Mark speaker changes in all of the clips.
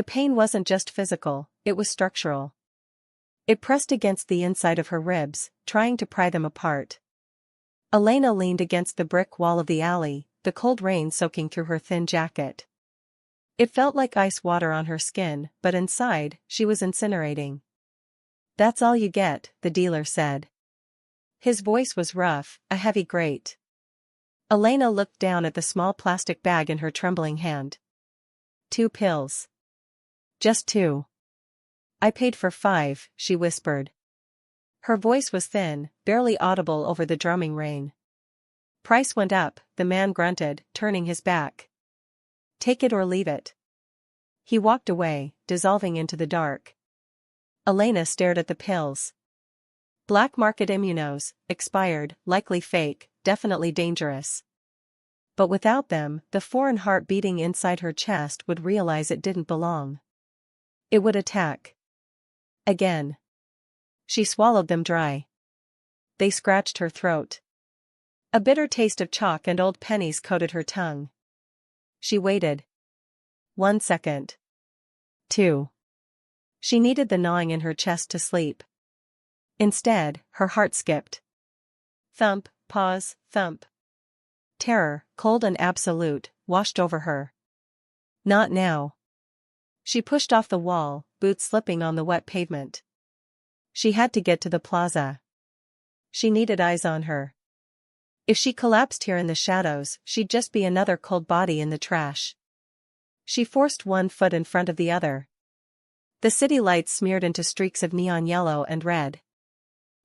Speaker 1: The pain wasn't just physical, it was structural. It pressed against the inside of her ribs, trying to pry them apart. Elena leaned against the brick wall of the alley, the cold rain soaking through her thin jacket. It felt like ice water on her skin, but inside, she was incinerating. "That's all you get," the dealer said. His voice was rough, a heavy grate. Elena looked down at the small plastic bag in her trembling hand. 2 pills. Just 2. I paid for 5, she whispered. Her voice was thin, barely audible over the drumming rain. Price went up, the man grunted, turning his back. Take it or leave it. He walked away, dissolving into the dark. Elena stared at the pills. Black market immunos, expired, likely fake, definitely dangerous. But without them, the foreign heart beating inside her chest would realize it didn't belong. It would attack. Again. She swallowed them dry. They scratched her throat. A bitter taste of chalk and old pennies coated her tongue. She waited. 1 second. 2. She needed the gnawing in her chest to sleep. Instead, her heart skipped. Thump, pause, thump. Terror, cold and absolute, washed over her. Not now. She pushed off the wall, boots slipping on the wet pavement. She had to get to the plaza. She needed eyes on her. If she collapsed here in the shadows, she'd just be another cold body in the trash. She forced one foot in front of the other. The city lights smeared into streaks of neon yellow and red.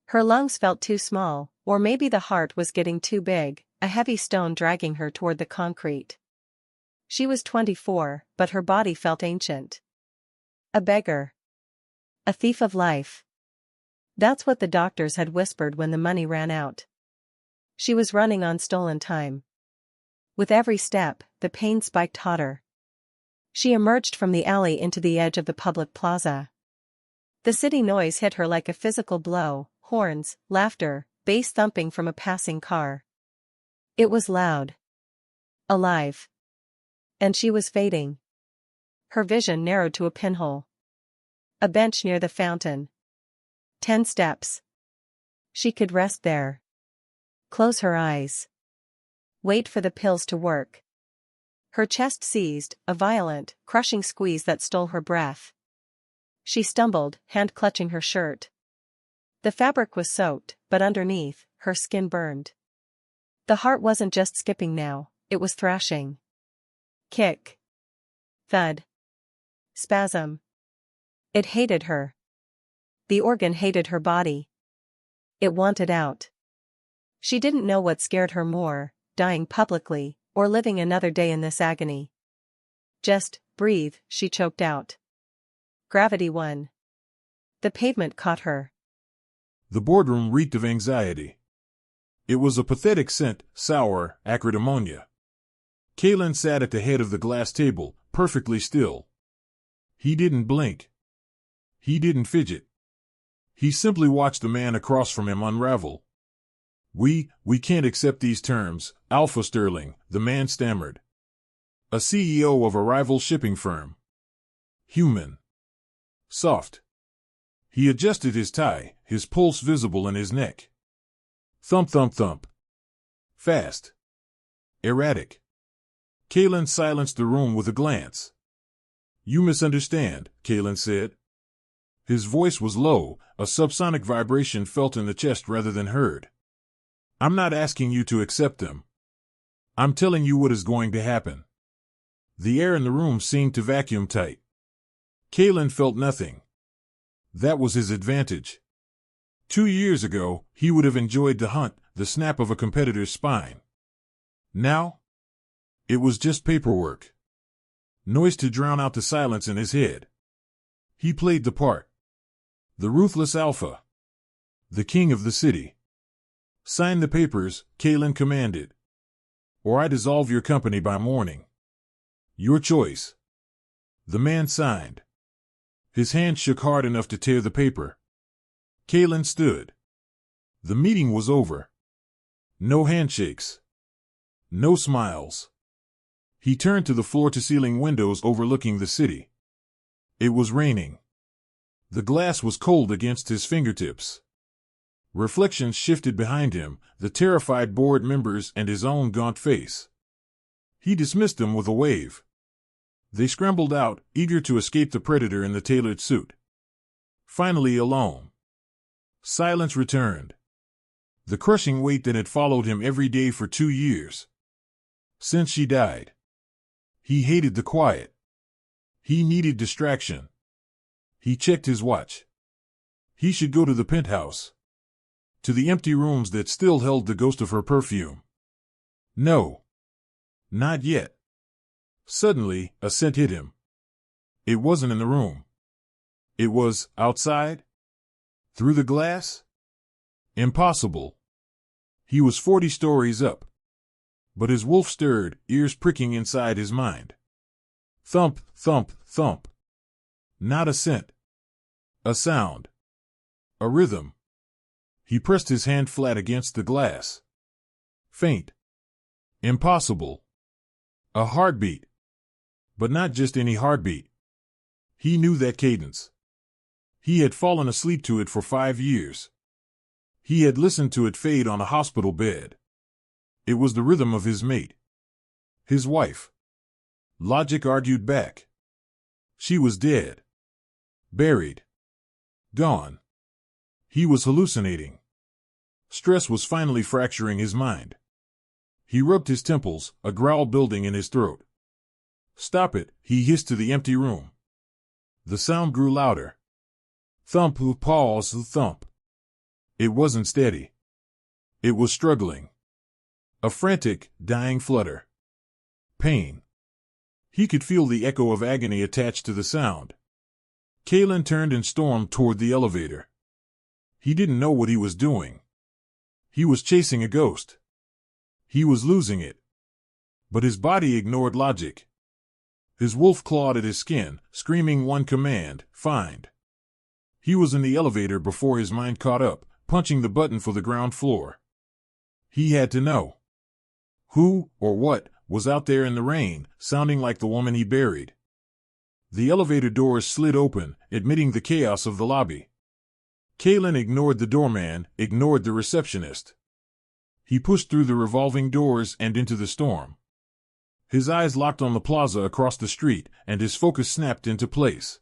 Speaker 1: Her lungs felt too small, or maybe the heart was getting too big, a heavy stone dragging her toward the concrete. She was 24, but her body felt ancient. A beggar. A thief of life. That's what the doctors had whispered when the money ran out. She was running on stolen time. With every step, the pain spiked hotter. She emerged from the alley into the edge of the public plaza. The city noise hit her like a physical blow, horns, laughter, bass thumping from a passing car. It was loud. Alive. And she was fading. Her vision narrowed to a pinhole. A bench near the fountain. 10 steps. She could rest there. Close her eyes. Wait for the pills to work. Her chest seized, a violent, crushing squeeze that stole her breath. She stumbled, hand clutching her shirt. The fabric was soaked, but underneath, her skin burned. The heart wasn't just skipping now, it was thrashing. Kick. Thud. Spasm. It hated her. The organ hated her body. It wanted out. She didn't know what scared her more, dying publicly, or living another day in this agony. Just breathe, she choked out. Gravity won. The pavement caught her.
Speaker 2: The boardroom reeked of anxiety. It was a pathetic scent, sour, acrid ammonia. Kaelen sat at the head of the glass table, perfectly still. He didn't blink. He didn't fidget. He simply watched the man across from him unravel. We can't accept these terms, Alpha Sterling, the man stammered. A CEO of a rival shipping firm. Human. Soft. He adjusted his tie, his pulse visible in his neck. Thump, thump, thump. Fast. Erratic. Kaelen silenced the room with a glance. You misunderstand, Kaelen said. His voice was low, a subsonic vibration felt in the chest rather than heard. I'm not asking you to accept them. I'm telling you what is going to happen. The air in the room seemed to vacuum tight. Kaelen felt nothing. That was his advantage. 2 years ago, he would have enjoyed the hunt, the snap of a competitor's spine. Now? It was just paperwork. Noise to drown out the silence in his head. He played the part. The ruthless alpha. The king of the city. Sign the papers, Kaelen commanded. Or I dissolve your company by morning. Your choice. The man signed. His hand shook hard enough to tear the paper. Kaelen stood. The meeting was over. No handshakes. No smiles. He turned to the floor-to-ceiling windows overlooking the city. It was raining. The glass was cold against his fingertips. Reflections shifted behind him, the terrified board members and his own gaunt face. He dismissed them with a wave. They scrambled out, eager to escape the predator in the tailored suit. Finally alone. Silence returned. The crushing weight that had followed him every day for 2 years. Since she died. He hated the quiet. He needed distraction. He checked his watch. He should go to the penthouse. To the empty rooms that still held the ghost of her perfume. No. Not yet. Suddenly, a scent hit him. It wasn't in the room. It was outside? Through the glass? Impossible. He was 40 stories up. But his wolf stirred, ears pricking inside his mind. Thump, thump, thump. Not a scent. A sound. A rhythm. He pressed his hand flat against the glass. Faint. Impossible. A heartbeat. But not just any heartbeat. He knew that cadence. He had fallen asleep to it for 5 years. He had listened to it fade on a hospital bed. It was the rhythm of his mate. His wife. Logic argued back. She was dead. Buried. Gone. He was hallucinating. Stress was finally fracturing his mind. He rubbed his temples, a growl building in his throat. Stop it, he hissed to the empty room. The sound grew louder. Thump, pause, thump. It wasn't steady. It was struggling. A frantic, dying flutter. Pain. He could feel the echo of agony attached to the sound. Kaelen turned and stormed toward the elevator. He didn't know what he was doing. He was chasing a ghost. He was losing it. But his body ignored logic. His wolf clawed at his skin, screaming one command, find. He was in the elevator before his mind caught up, punching the button for the ground floor. He had to know. Who, or what, was out there in the rain, sounding like the woman he buried. The elevator doors slid open, admitting the chaos of the lobby. Kaelen ignored the doorman, ignored the receptionist. He pushed through the revolving doors and into the storm. His eyes locked on the plaza across the street, and his focus snapped into place.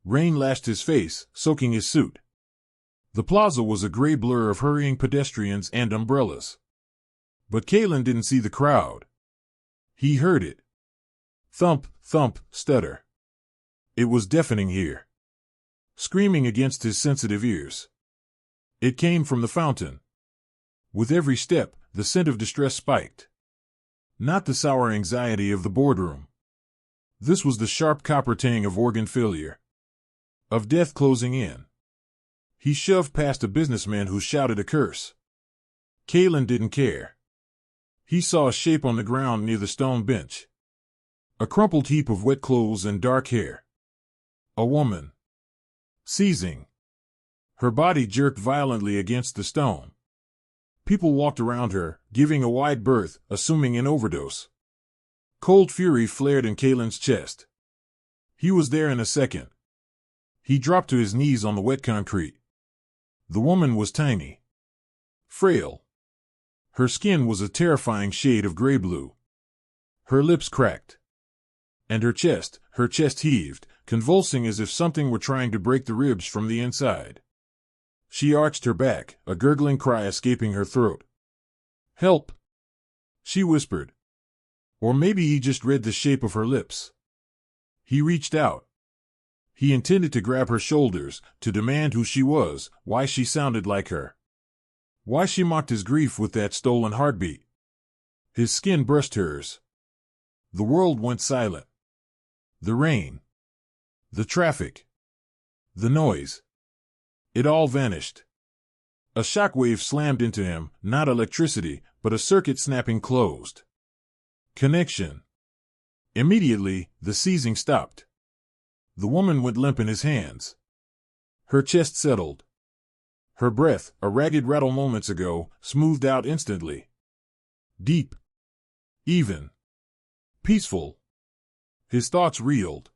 Speaker 2: Rain lashed his face, soaking his suit. The plaza was a gray blur of hurrying pedestrians and umbrellas. But Kaelen didn't see the crowd. He heard it. Thump, thump, stutter. It was deafening here. Screaming against his sensitive ears. It came from the fountain. With every step, the scent of distress spiked. Not the sour anxiety of the boardroom. This was the sharp copper tang of organ failure. Of death closing in. He shoved past a businessman who shouted a curse. Kaelen didn't care. He saw a shape on the ground near the stone bench. A crumpled heap of wet clothes and dark hair. A woman. Seizing. Her body jerked violently against the stone. People walked around her, giving a wide berth, assuming an overdose. Cold fury flared in Kaelen's chest. He was there in a second. He dropped to his knees on the wet concrete. The woman was tiny. Frail. Her skin was a terrifying shade of gray-blue. Her lips cracked. And her chest heaved, convulsing as if something were trying to break the ribs from the inside. She arched her back, a gurgling cry escaping her throat. "Help!" she whispered. Or maybe he just read the shape of her lips. He reached out. He intended to grab her shoulders, to demand who she was, why she sounded like her. Why she mocked his grief with that stolen heartbeat. His skin brushed hers. The world went silent. The rain. The traffic. The noise. It all vanished. A shockwave slammed into him, not electricity, but a circuit snapping closed. Connection. Immediately, the seizing stopped. The woman went limp in his hands. Her chest settled. Her breath, a ragged rattle moments ago, smoothed out instantly. Deep. Even. Peaceful. His thoughts reeled.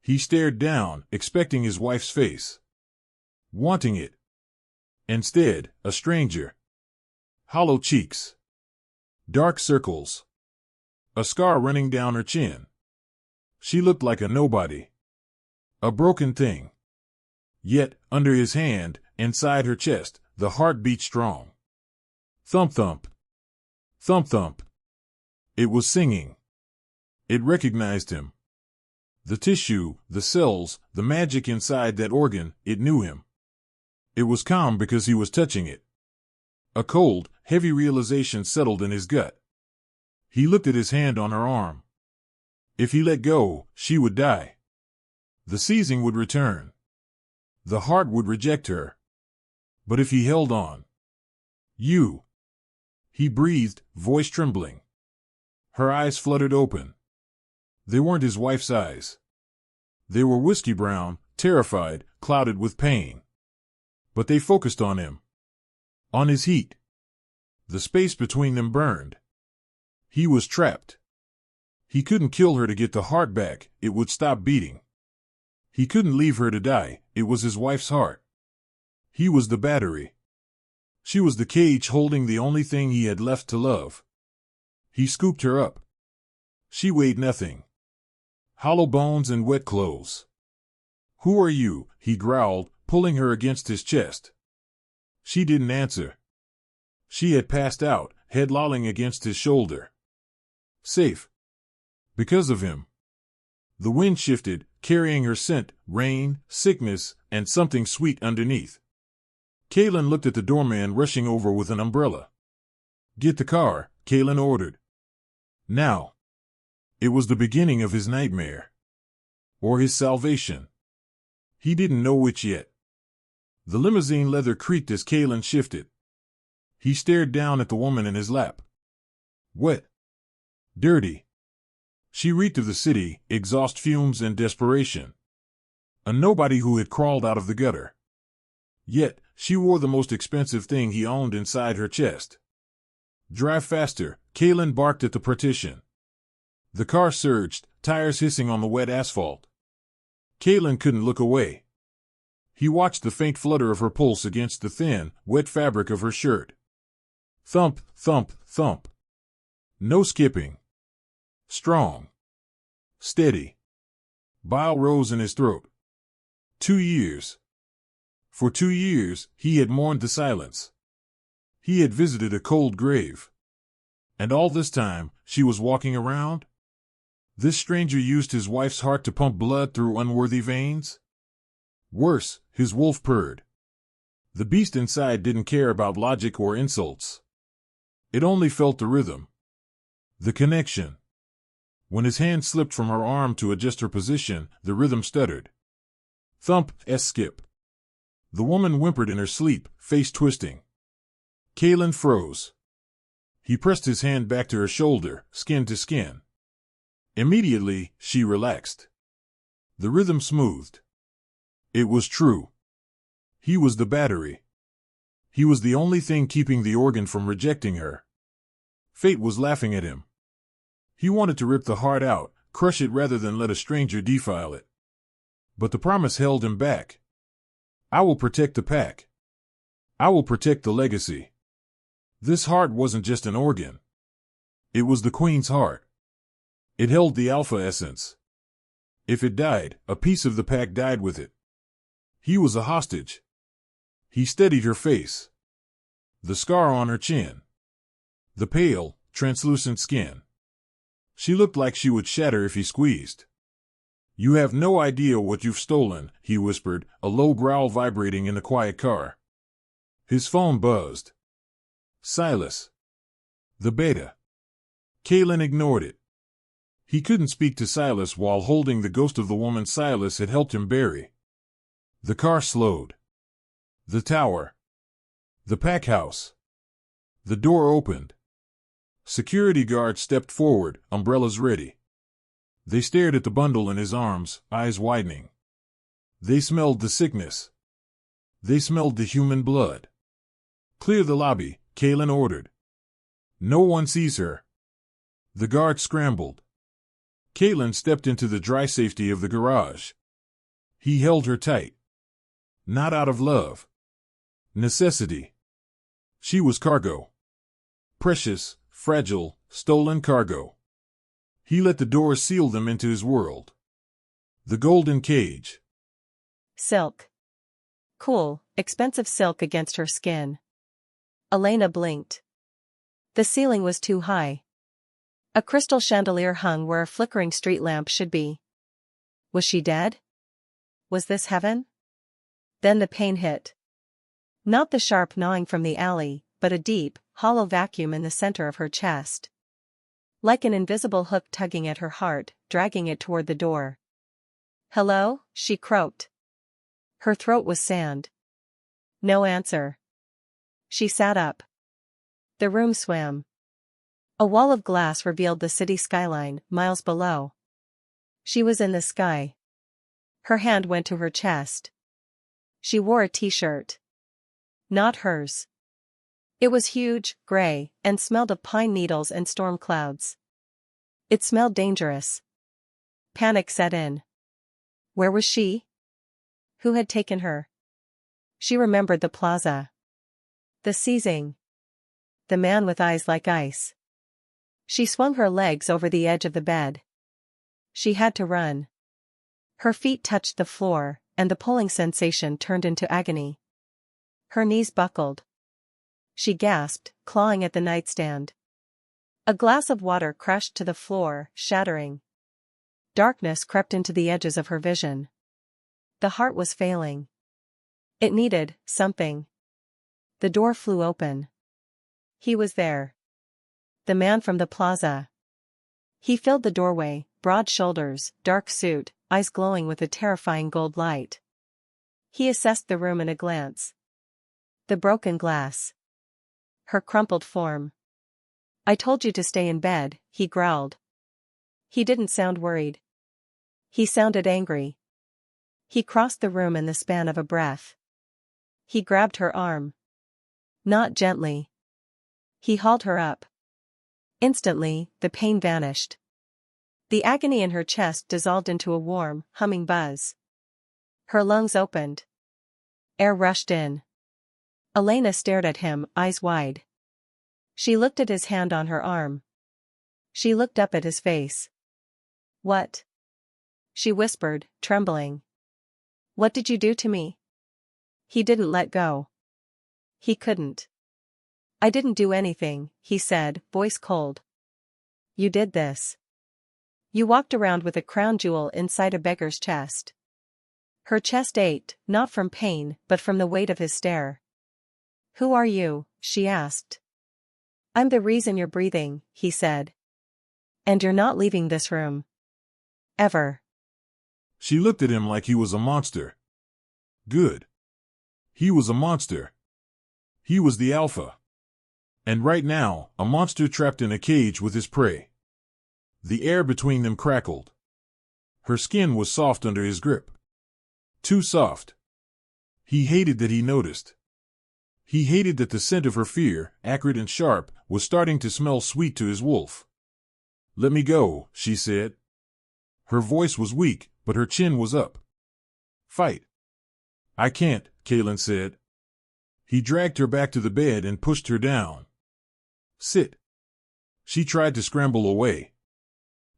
Speaker 2: He stared down, expecting his wife's face. Wanting it. Instead, a stranger. Hollow cheeks. Dark circles. A scar running down her chin. She looked like a nobody. A broken thing. Yet, under his hand, inside her chest, the heart beat strong. Thump thump. Thump thump. It was singing. It recognized him. The tissue, the cells, the magic inside that organ, it knew him. It was calm because he was touching it. A cold, heavy realization settled in his gut. He looked at his hand on her arm. If he let go, she would die. The seizing would return. The heart would reject her. But if he held on... You. He breathed, voice trembling. Her eyes fluttered open. They weren't his wife's eyes. They were whiskey brown, terrified, clouded with pain. But they focused on him. On his heat. The space between them burned. He was trapped. He couldn't kill her to get the heart back, it would stop beating. He couldn't leave her to die, it was his wife's heart. He was the battery. She was the cage holding the only thing he had left to love. He scooped her up. She weighed nothing. Hollow bones and wet clothes. Who are you? He growled, pulling her against his chest. She didn't answer. She had passed out, head lolling against his shoulder. Safe. Because of him. The wind shifted, carrying her scent, rain, sickness, and something sweet underneath. Kaelen looked at the doorman rushing over with an umbrella. Get the car, Kaelen ordered. Now. It was the beginning of his nightmare. Or his salvation. He didn't know which yet. The limousine leather creaked as Kaelen shifted. He stared down at the woman in his lap. Wet. Dirty. She reeked of the city, exhaust fumes and desperation. A nobody who had crawled out of the gutter. Yet, she wore the most expensive thing he owned inside her chest. Drive faster, Kaelen barked at the partition. The car surged, tires hissing on the wet asphalt. Kaelen couldn't look away. He watched the faint flutter of her pulse against the thin, wet fabric of her shirt. Thump, thump, thump. No skipping. Strong. Steady. Bile rose in his throat. 2 years. For 2 years, he had mourned the silence. He had visited a cold grave. And all this time, she was walking around? This stranger used his wife's heart to pump blood through unworthy veins? Worse, his wolf purred. The beast inside didn't care about logic or insults. It only felt the rhythm. The connection. When his hand slipped from her arm to adjust her position, the rhythm stuttered. Thump, skip. The woman whimpered in her sleep, face twisting. Kaelen froze. He pressed his hand back to her shoulder, skin to skin. Immediately, she relaxed. The rhythm smoothed. It was true. He was the battery. He was the only thing keeping the organ from rejecting her. Fate was laughing at him. He wanted to rip the heart out, crush it rather than let a stranger defile it. But the promise held him back. I will protect the pack. I will protect the legacy. This heart wasn't just an organ. It was the Queen's heart. It held the alpha essence. If it died, a piece of the pack died with it. He was a hostage. He steadied her face. The scar on her chin. The pale, translucent skin. She looked like she would shatter if he squeezed. You have no idea what you've stolen, he whispered, a low growl vibrating in the quiet car. His phone buzzed. Silas. The beta. Kaelen ignored it. He couldn't speak to Silas while holding the ghost of the woman Silas had helped him bury. The car slowed. The tower. The pack house. The door opened. Security guards stepped forward, umbrellas ready. They stared at the bundle in his arms, eyes widening. They smelled the sickness. They smelled the human blood. Clear the lobby, Kaelen ordered. No one sees her. The guard scrambled. Kaelen stepped into the dry safety of the garage. He held her tight. Not out of love. Necessity. She was cargo. Precious, fragile, stolen cargo. He let the doors seal them into his world. The golden cage.
Speaker 1: Silk. Cool, expensive silk against her skin. Elena blinked. The ceiling was too high. A crystal chandelier hung where a flickering street lamp should be. Was she dead? Was this heaven? Then the pain hit. Not the sharp gnawing from the alley, but a deep, hollow vacuum in the center of her chest. Like an invisible hook tugging at her heart, dragging it toward the door. "Hello?" she croaked. Her throat was sand. No answer. She sat up. The room swam. A wall of glass revealed the city skyline, miles below. She was in the sky. Her hand went to her chest. She wore a t-shirt. Not hers. It was huge, gray, and smelled of pine needles and storm clouds. It smelled dangerous. Panic set in. Where was she? Who had taken her? She remembered the plaza. The seizing. The man with eyes like ice. She swung her legs over the edge of the bed. She had to run. Her feet touched the floor, and the pulling sensation turned into agony. Her knees buckled. She gasped, clawing at the nightstand. A glass of water crashed to the floor, shattering. Darkness crept into the edges of her vision. The heart was failing. It needed something. The door flew open. He was there. The man from the plaza. He filled the doorway, broad shoulders, dark suit, eyes glowing with a terrifying gold light. He assessed the room in a glance. The broken glass. Her crumpled form. "I told you to stay in bed," he growled. He didn't sound worried. He sounded angry. He crossed the room in the span of a breath. He grabbed her arm. Not gently. He hauled her up. Instantly, the pain vanished. The agony in her chest dissolved into a warm, humming buzz. Her lungs opened. Air rushed in. Elena stared at him, eyes wide. She looked at his hand on her arm. She looked up at his face. "What?" she whispered, trembling. "What did you do to me?" He didn't let go. He couldn't. "I didn't do anything," he said, voice cold. "You did this. You walked around with a crown jewel inside a beggar's chest." Her chest ached, not from pain, but from the weight of his stare. "Who are you?" she asked. "I'm the reason you're breathing," he said. "And you're not leaving this room. Ever."
Speaker 2: She looked at him like he was a monster. Good. He was a monster. He was the alpha. And right now, a monster trapped in a cage with his prey. The air between them crackled. Her skin was soft under his grip. Too soft. He hated that he noticed. He hated that the scent of her fear, acrid and sharp, was starting to smell sweet to his wolf. "Let me go," she said. Her voice was weak, but her chin was up. "Fight." "I can't," Kaelen said. He dragged her back to the bed and pushed her down. "Sit." She tried to scramble away.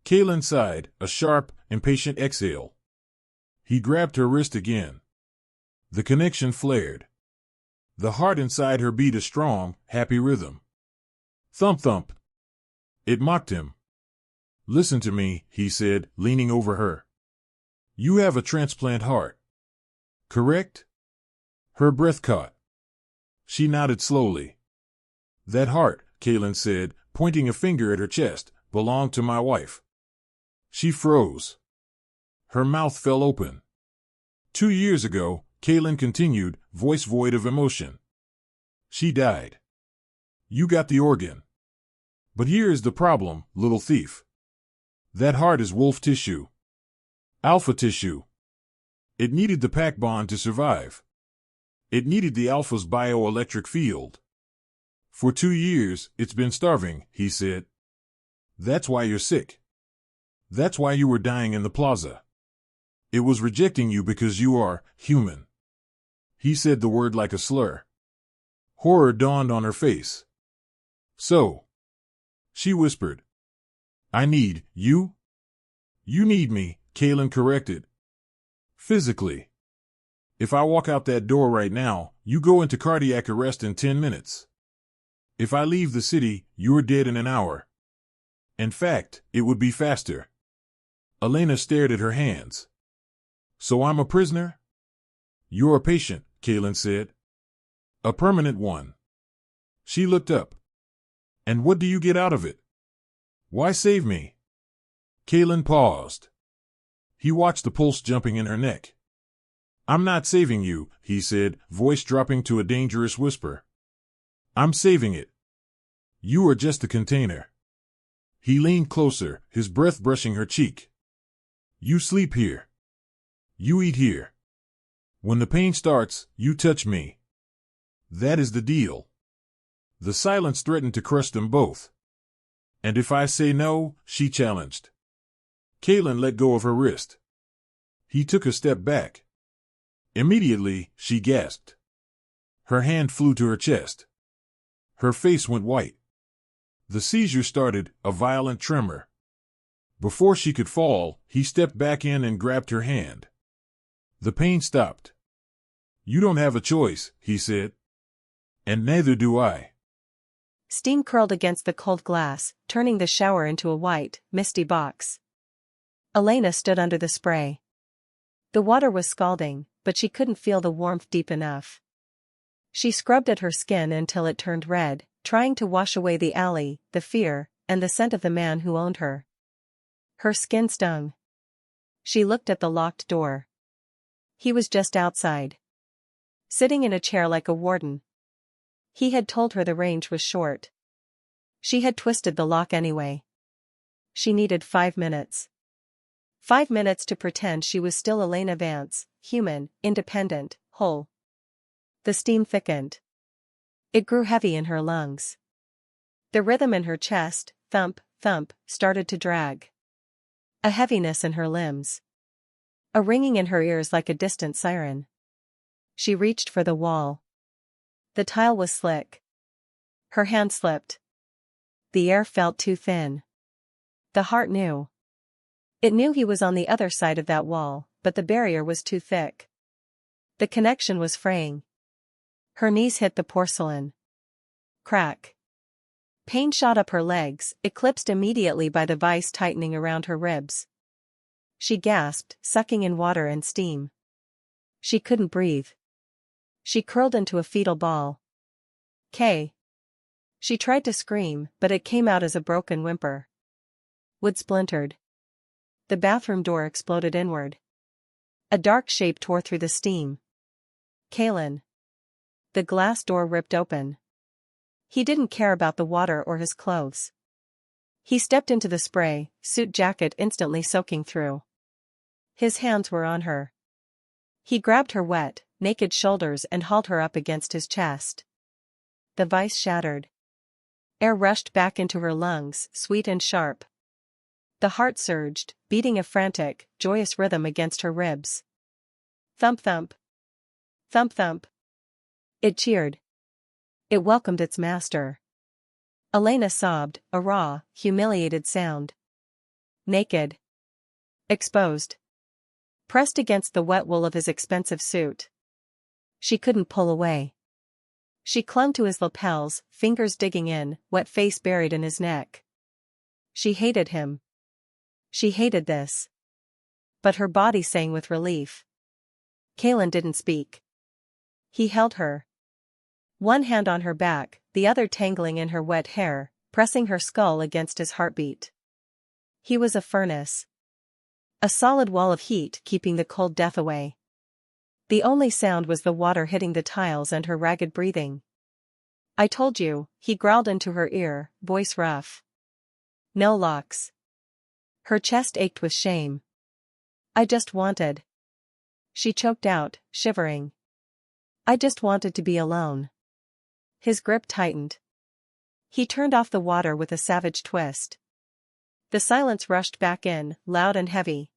Speaker 2: Kaelen sighed, a sharp, impatient exhale. He grabbed her wrist again. The connection flared. The heart inside her beat a strong, happy rhythm. Thump thump. It mocked him. "Listen to me," he said, leaning over her. "You have a transplant heart. Correct?" Her breath caught. She nodded slowly. "That heart," Kaelen said, pointing a finger at her chest, "belonged to my wife." She froze. Her mouth fell open. 2 years ago, Kaelen continued, voice void of emotion. "She died. You got the organ. But here is the problem, little thief. That heart is wolf tissue. Alpha tissue. It needed the pack bond to survive. It needed the alpha's bioelectric field. For 2 years, it's been starving," he said. "That's why you're sick. That's why you were dying in the plaza. It was rejecting you because you are human. He said the word like a slur. Horror dawned on her face. So, she whispered, I need you? You need me, Kaelen corrected. Physically. If I walk out that door right now, you go into cardiac arrest in 10 minutes. If I leave the city, you're dead in an hour. In fact, it would be faster. Elena stared at her hands. So I'm a prisoner? You're a patient, Kaelen said. A permanent one. She looked up. And what do you get out of it? Why save me? Kaelen paused. He watched the pulse jumping in her neck. I'm not saving you, he said, voice dropping to a dangerous whisper. I'm saving it. You are just a container. He leaned closer, his breath brushing her cheek. You sleep here. You eat here. When the pain starts, you touch me. That is the deal. The silence threatened to crush them both. And if I say no, she challenged. Kaelen let go of her wrist. He took a step back. Immediately, she gasped. Her hand flew to her chest. Her face went white. The seizure started, a violent tremor. Before she could fall, he stepped back in and grabbed her hand. The pain stopped. You don't have a choice, he said. And neither do I.
Speaker 1: Steam curled against the cold glass, turning the shower into a white, misty box. Elena stood under the spray. The water was scalding, but she couldn't feel the warmth deep enough. She scrubbed at her skin until it turned red, trying to wash away the alley, the fear, and the scent of the man who owned her. Her skin stung. She looked at the locked door. He was just outside. Sitting in a chair like a warden. He had told her the range was short. She had twisted the lock anyway. She needed 5 minutes. 5 minutes to pretend she was still Elena Vance, human, independent, whole. The steam thickened. It grew heavy in her lungs. The rhythm in her chest, thump, thump, started to drag. A heaviness in her limbs. A ringing in her ears like a distant siren. She reached for the wall. The tile was slick. Her hand slipped. The air felt too thin. The heart knew. It knew he was on the other side of that wall, but the barrier was too thick. The connection was fraying. Her knees hit the porcelain. Crack. Pain shot up her legs, eclipsed immediately by the vice tightening around her ribs. She gasped, sucking in water and steam. She couldn't breathe. She curled into a fetal ball. K. She tried to scream, but it came out as a broken whimper. Wood splintered. The bathroom door exploded inward. A dark shape tore through the steam. Kaelen. The glass door ripped open. He didn't care about the water or his clothes. He stepped into the spray, suit jacket instantly soaking through. His hands were on her. He grabbed her wet, naked shoulders and hauled her up against his chest. The vice shattered. Air rushed back into her lungs, sweet and sharp. The heart surged, beating a frantic, joyous rhythm against her ribs. Thump thump. Thump thump. It cheered. It welcomed its master. Elena sobbed, a raw, humiliated sound. Naked. Exposed. Pressed against the wet wool of his expensive suit. She couldn't pull away. She clung to his lapels, fingers digging in, wet face buried in his neck. She hated him. She hated this. But her body sang with relief. Kaelen didn't speak. He held her. One hand on her back, the other tangling in her wet hair, pressing her skull against his heartbeat. He was a furnace. A solid wall of heat keeping the cold death away. The only sound was the water hitting the tiles and her ragged breathing. I told you, he growled into her ear, voice rough. No locks. Her chest ached with shame. I just wanted. She choked out, shivering. I just wanted to be alone. His grip tightened. He turned off the water with a savage twist. The silence rushed back in, loud and heavy.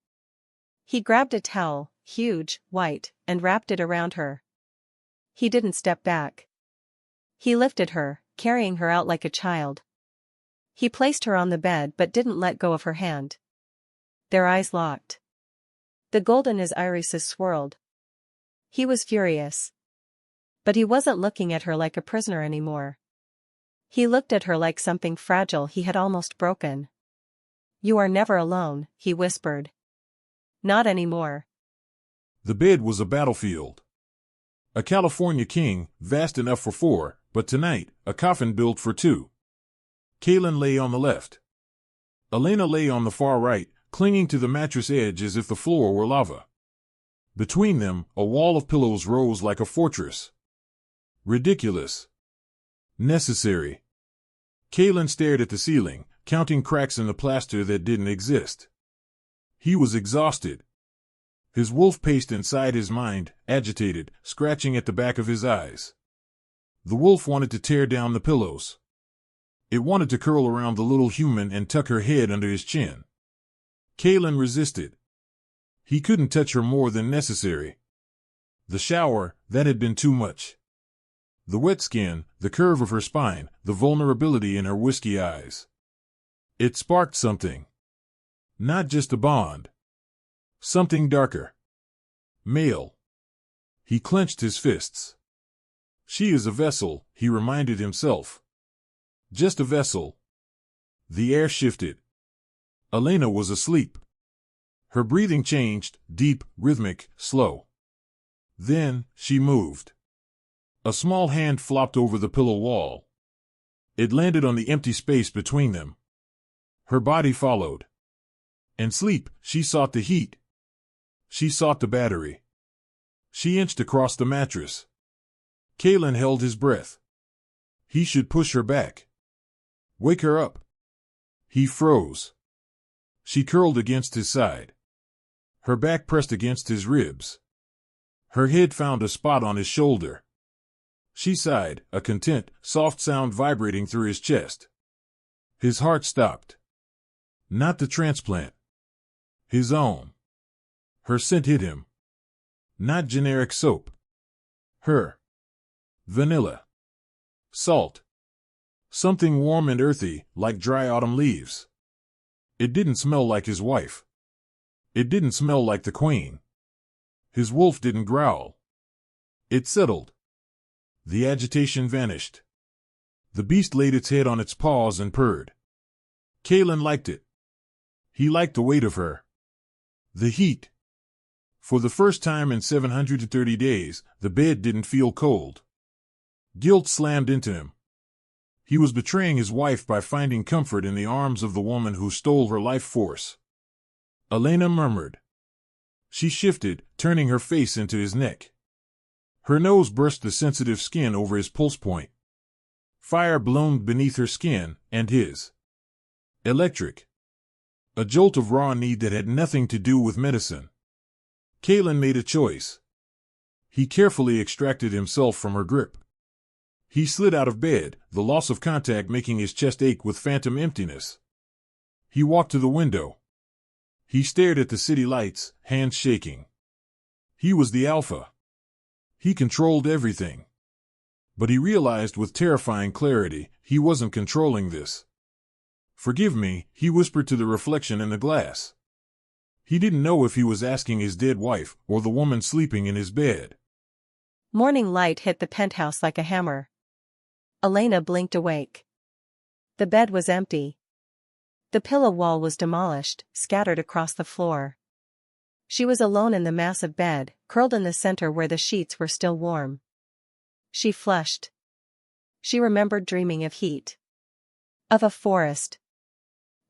Speaker 1: He grabbed a towel, huge, white, and wrapped it around her. He didn't step back. He lifted her, carrying her out like a child. He placed her on the bed but didn't let go of her hand. Their eyes locked. The gold in his irises swirled. He was furious. But he wasn't looking at her like a prisoner anymore. He looked at her like something fragile he had almost broken. "You are never alone," he whispered. "Not anymore."
Speaker 2: The bed was a battlefield. A California king, vast enough for four, but tonight, a coffin built for two. Kaelen lay on the left. Elena lay on the far right, clinging to the mattress edge as if the floor were lava. Between them, a wall of pillows rose like a fortress. Ridiculous. Necessary. Kaelen stared at the ceiling, counting cracks in the plaster that didn't exist. He was exhausted. His wolf paced inside his mind, agitated, scratching at the back of his eyes. The wolf wanted to tear down the pillows. It wanted to curl around the little human and tuck her head under his chin. Kaelen resisted. He couldn't touch her more than necessary. The shower, that had been too much. The wet skin, the curve of her spine, the vulnerability in her whiskey eyes. It sparked something. Not just a bond. Something darker. Male. He clenched his fists. She is a vessel, he reminded himself. Just a vessel. The air shifted. Elena was asleep. Her breathing changed, deep, rhythmic, slow. Then, she moved. A small hand flopped over the pillow wall. It landed on the empty space between them. Her body followed. In sleep, she sought the heat. She sought the battery. She inched across the mattress. Kaelen held his breath. He should push her back. Wake her up. He froze. She curled against his side. Her back pressed against his ribs. Her head found a spot on his shoulder. She sighed, a content, soft sound vibrating through his chest. His heart stopped. Not the transplant. His own. Her scent hit him. Not generic soap. Her. Vanilla. Salt. Something warm and earthy, like dry autumn leaves. It didn't smell like his wife. It didn't smell like the queen. His wolf didn't growl. It settled. The agitation vanished. The beast laid its head on its paws and purred. Kaelen liked it. He liked the weight of her. The heat. For the first time in 730 days, the bed didn't feel cold. Guilt slammed into him. He was betraying his wife by finding comfort in the arms of the woman who stole her life force. Elena murmured. She shifted, turning her face into his neck. Her nose brushed the sensitive skin over his pulse point. Fire bloomed beneath her skin, and his. Electric. A jolt of raw need that had nothing to do with medicine. Kaelen made a choice. He carefully extracted himself from her grip. He slid out of bed, the loss of contact making his chest ache with phantom emptiness. He walked to the window. He stared at the city lights, hands shaking. He was the alpha. He controlled everything. But he realized with terrifying clarity, he wasn't controlling this. "Forgive me," he whispered to the reflection in the glass. He didn't know if he was asking his dead wife or the woman sleeping in his bed.
Speaker 1: Morning light hit the penthouse like a hammer. Elena blinked awake. The bed was empty. The pillow wall was demolished, scattered across the floor. She was alone in the massive bed, curled in the center where the sheets were still warm. She flushed. She remembered dreaming of heat. Of a forest.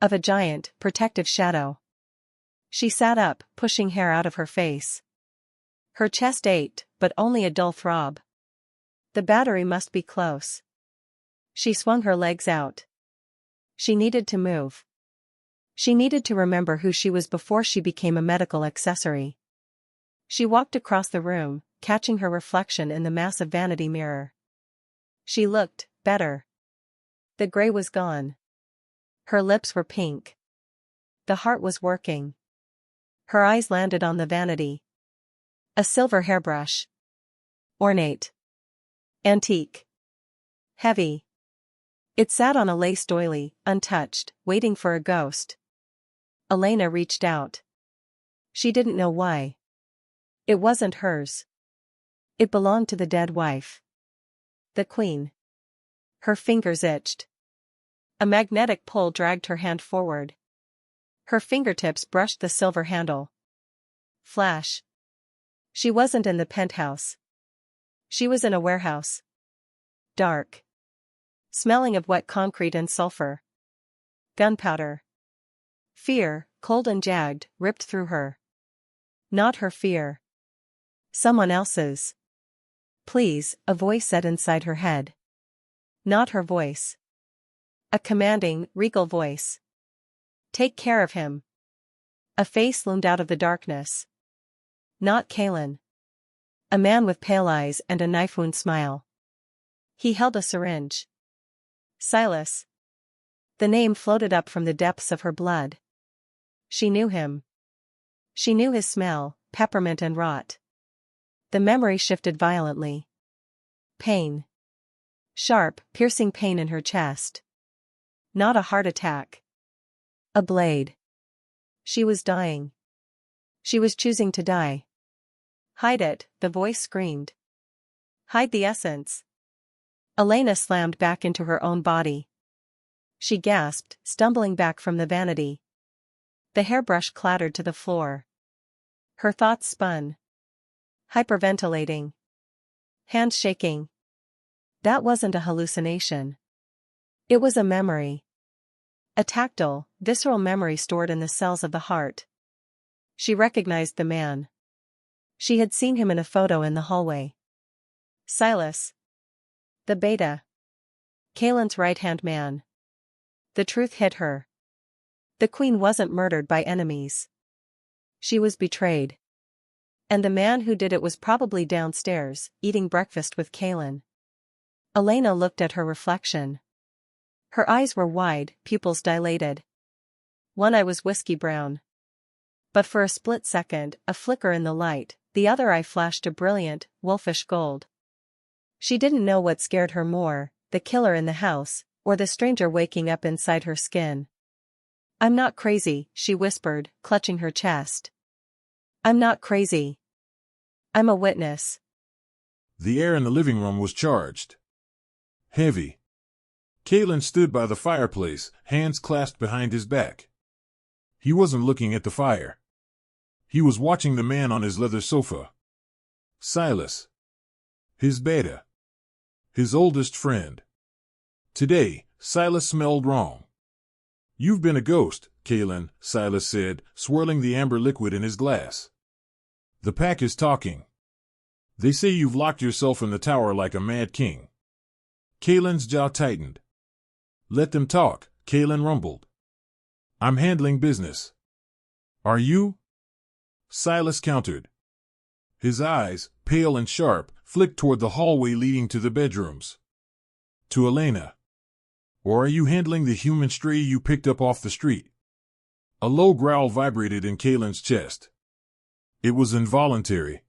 Speaker 1: Of a giant, protective shadow. She sat up, pushing hair out of her face. Her chest ached, but only a dull throb. The battery must be close. She swung her legs out. She needed to move. She needed to remember who she was before she became a medical accessory. She walked across the room, catching her reflection in the massive vanity mirror. She looked better. The gray was gone. Her lips were pink. The heart was working. Her eyes landed on the vanity. A silver hairbrush. Ornate. Antique. Heavy. It sat on a lace doily, untouched, waiting for a ghost. Elena reached out. She didn't know why. It wasn't hers. It belonged to the dead wife. The queen. Her fingers itched. A magnetic pull dragged her hand forward. Her fingertips brushed the silver handle. Flash. She wasn't in the penthouse. She was in a warehouse. Dark. Smelling of wet concrete and sulfur. Gunpowder. Fear, cold and jagged, ripped through her. Not her fear. Someone else's. Please, a voice said inside her head. Not her voice. A commanding, regal voice. Take care of him. A face loomed out of the darkness. Not Kaelen. A man with pale eyes and a knife-wound smile. He held a syringe. Silas. The name floated up from the depths of her blood. She knew him. She knew his smell, peppermint and rot. The memory shifted violently. Pain. Sharp, piercing pain in her chest. Not a heart attack. A blade. She was dying. She was choosing to die. Hide it, the voice screamed. Hide the essence. Elena slammed back into her own body. She gasped, stumbling back from the vanity. The hairbrush clattered to the floor. Her thoughts spun. Hyperventilating. Hands shaking. That wasn't a hallucination. It was a memory. A tactile, visceral memory stored in the cells of the heart. She recognized the man. She had seen him in a photo in the hallway. Silas. The beta. Kaelen's right-hand man. The truth hit her. The queen wasn't murdered by enemies. She was betrayed. And the man who did it was probably downstairs, eating breakfast with Kaelen. Elena looked at her reflection. Her eyes were wide, pupils dilated. One eye was whiskey brown. But for a split second, a flicker in the light, the other eye flashed a brilliant, wolfish gold. She didn't know what scared her more, the killer in the house, or the stranger waking up inside her skin. I'm not crazy, she whispered, clutching her chest. I'm not crazy. I'm a witness.
Speaker 2: The air in the living room was charged. Heavy. Kaelen stood by the fireplace, hands clasped behind his back. He wasn't looking at the fire. He was watching the man on his leather sofa. Silas. His beta. His oldest friend. Today, Silas smelled wrong. You've been a ghost, Kaelen, Silas said, swirling the amber liquid in his glass. The pack is talking. They say you've locked yourself in the tower like a mad king. Kaelen's jaw tightened. Let them talk, Kaelen rumbled. I'm handling business. Are you? Silas countered. His eyes, pale and sharp, flicked toward the hallway leading to the bedrooms. To Elena. Or are you handling the human stray you picked up off the street? A low growl vibrated in Kaelen's chest. It was involuntary.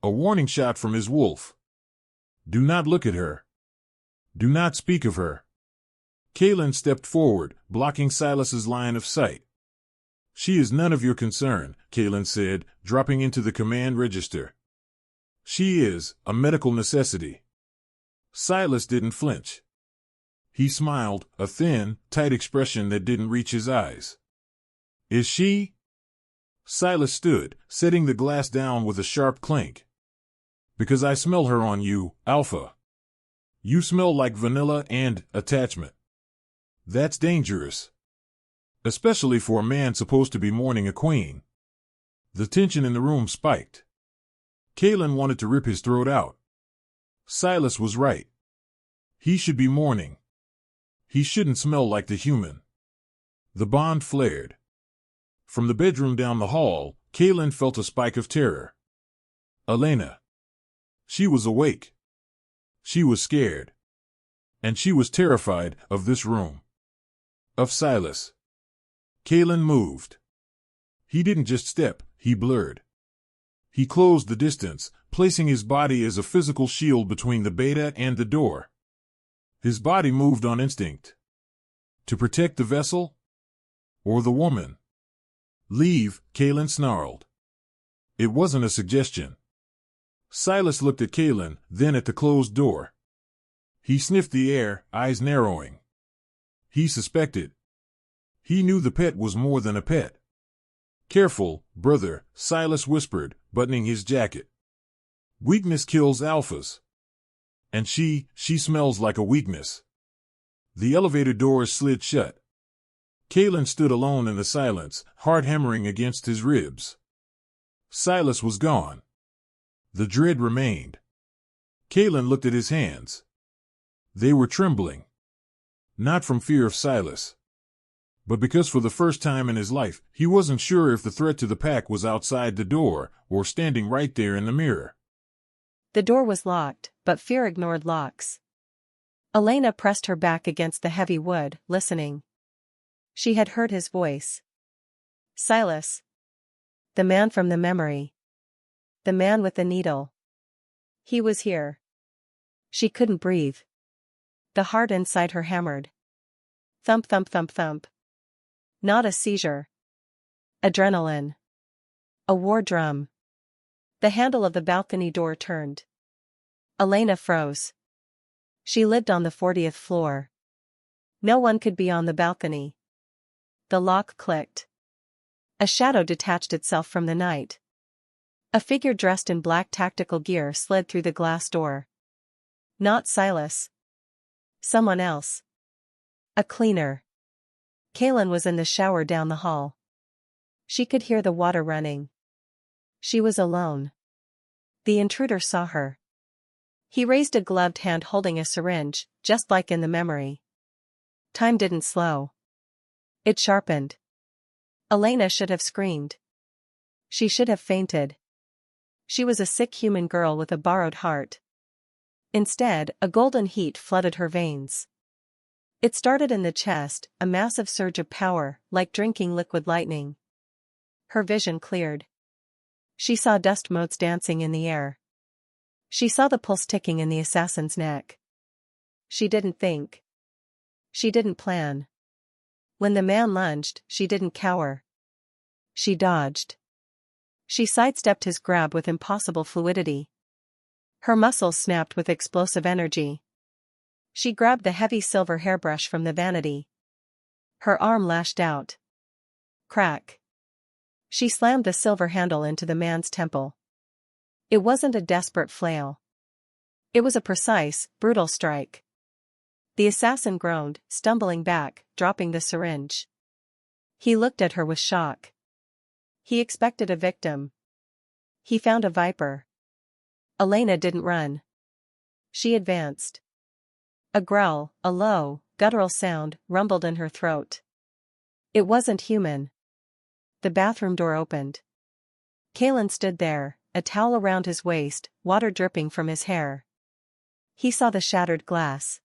Speaker 2: A warning shot from his wolf. Do not look at her. Do not speak of her. Kaelen stepped forward, blocking Silas's line of sight. She is none of your concern, Kaelen said, dropping into the command register. She is a medical necessity. Silas didn't flinch. He smiled, a thin, tight expression that didn't reach his eyes. Is she? Silas stood, setting the glass down with a sharp clink. Because I smell her on you, Alpha. You smell like vanilla and attachment. That's dangerous. Especially for a man supposed to be mourning a queen. The tension in the room spiked. Kaelen wanted to rip his throat out. Silas was right. He should be mourning. He shouldn't smell like the human. The bond flared. From the bedroom down the hall, Kaelen felt a spike of terror. Elena. She was awake. She was scared. And she was terrified of this room. Of Silas. Kaelen moved. He didn't just step, he blurred. He closed the distance, placing his body as a physical shield between the beta and the door. His body moved on instinct. To protect the vessel? Or the woman? Leave, Kaelen snarled. It wasn't a suggestion. Silas looked at Kaelen, then at the closed door. He sniffed the air, eyes narrowing. He suspected. He knew the pet was more than a pet. Careful, brother, Silas whispered, buttoning his jacket. Weakness kills alphas. And she smells like a weakness. The elevator doors slid shut. Kaelen stood alone in the silence, heart hammering against his ribs. Silas was gone. The dread remained. Kaelen looked at his hands. They were trembling. Not from fear of Silas, but because for the first time in his life, he wasn't sure if the threat to the pack was outside the door or standing right there in the mirror.
Speaker 1: The door was locked, but fear ignored locks. Elena pressed her back against the heavy wood, listening. She had heard his voice. Silas. The man from the memory. The man with the needle. He was here. She couldn't breathe. The heart inside her hammered. Thump, thump, thump, thump. Not a seizure. Adrenaline. A war drum. The handle of the balcony door turned. Elena froze. She lived on the 40th floor. No one could be on the balcony. The lock clicked. A shadow detached itself from the night. A figure dressed in black tactical gear slid through the glass door. Not Silas. Someone else. A cleaner. Kaelen was in the shower down the hall. She could hear the water running. She was alone. The intruder saw her. He raised a gloved hand holding a syringe, just like in the memory. Time didn't slow. It sharpened. Elena should have screamed. She should have fainted. She was a sick human girl with a borrowed heart. Instead, a golden heat flooded her veins. It started in the chest, a massive surge of power, like drinking liquid lightning. Her vision cleared. She saw dust motes dancing in the air. She saw the pulse ticking in the assassin's neck. She didn't think. She didn't plan. When the man lunged, she didn't cower. She dodged. She sidestepped his grab with impossible fluidity. Her muscles snapped with explosive energy. She grabbed the heavy silver hairbrush from the vanity. Her arm lashed out. Crack. She slammed the silver handle into the man's temple. It wasn't a desperate flail. It was a precise, brutal strike. The assassin groaned, stumbling back, dropping the syringe. He looked at her with shock. He expected a victim. He found a viper. Elena didn't run. She advanced. A growl, a low, guttural sound, rumbled in her throat. It wasn't human. The bathroom door opened. Kaelen stood there, a towel around his waist, water dripping from his hair. He saw the shattered glass.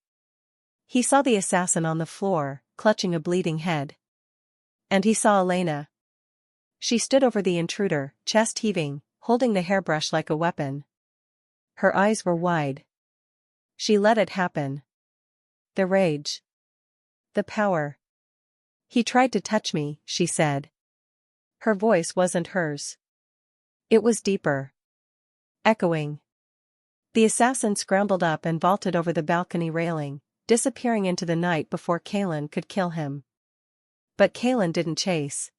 Speaker 1: He saw the assassin on the floor, clutching a bleeding head. And he saw Elena. She stood over the intruder, chest heaving, holding the hairbrush like a weapon. Her eyes were wide. She let it happen. The rage. The power. He tried to touch me, she said. Her voice wasn't hers. It was deeper. Echoing. The assassin scrambled up and vaulted over the balcony railing, disappearing into the night before Kaelen could kill him. But Kaelen didn't chase.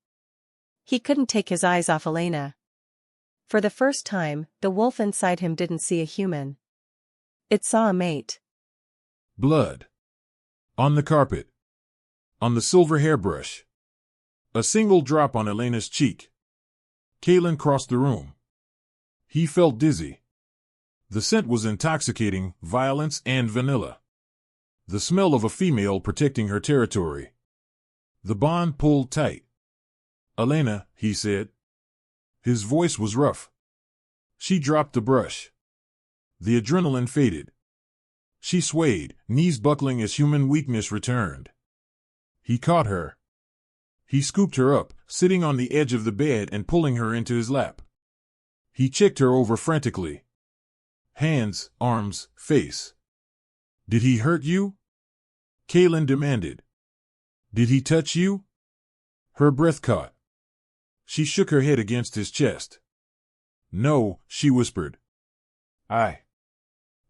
Speaker 1: He couldn't take his eyes off Elena. For the first time, the wolf inside him didn't see a human. It saw a mate.
Speaker 2: Blood. On the carpet. On the silver hairbrush. A single drop on Elena's cheek. Kaelen crossed the room. He felt dizzy. The scent was intoxicating, violence and vanilla. The smell of a female protecting her territory. The bond pulled tight. Elena, he said. His voice was rough. She dropped the brush. The adrenaline faded. She swayed, knees buckling as human weakness returned. He caught her. He scooped her up, sitting on the edge of the bed and pulling her into his lap. He checked her over frantically. Hands, arms, face. Did he hurt you? Kaelen demanded. Did he touch you? Her breath caught. She shook her head against his chest. No, she whispered. I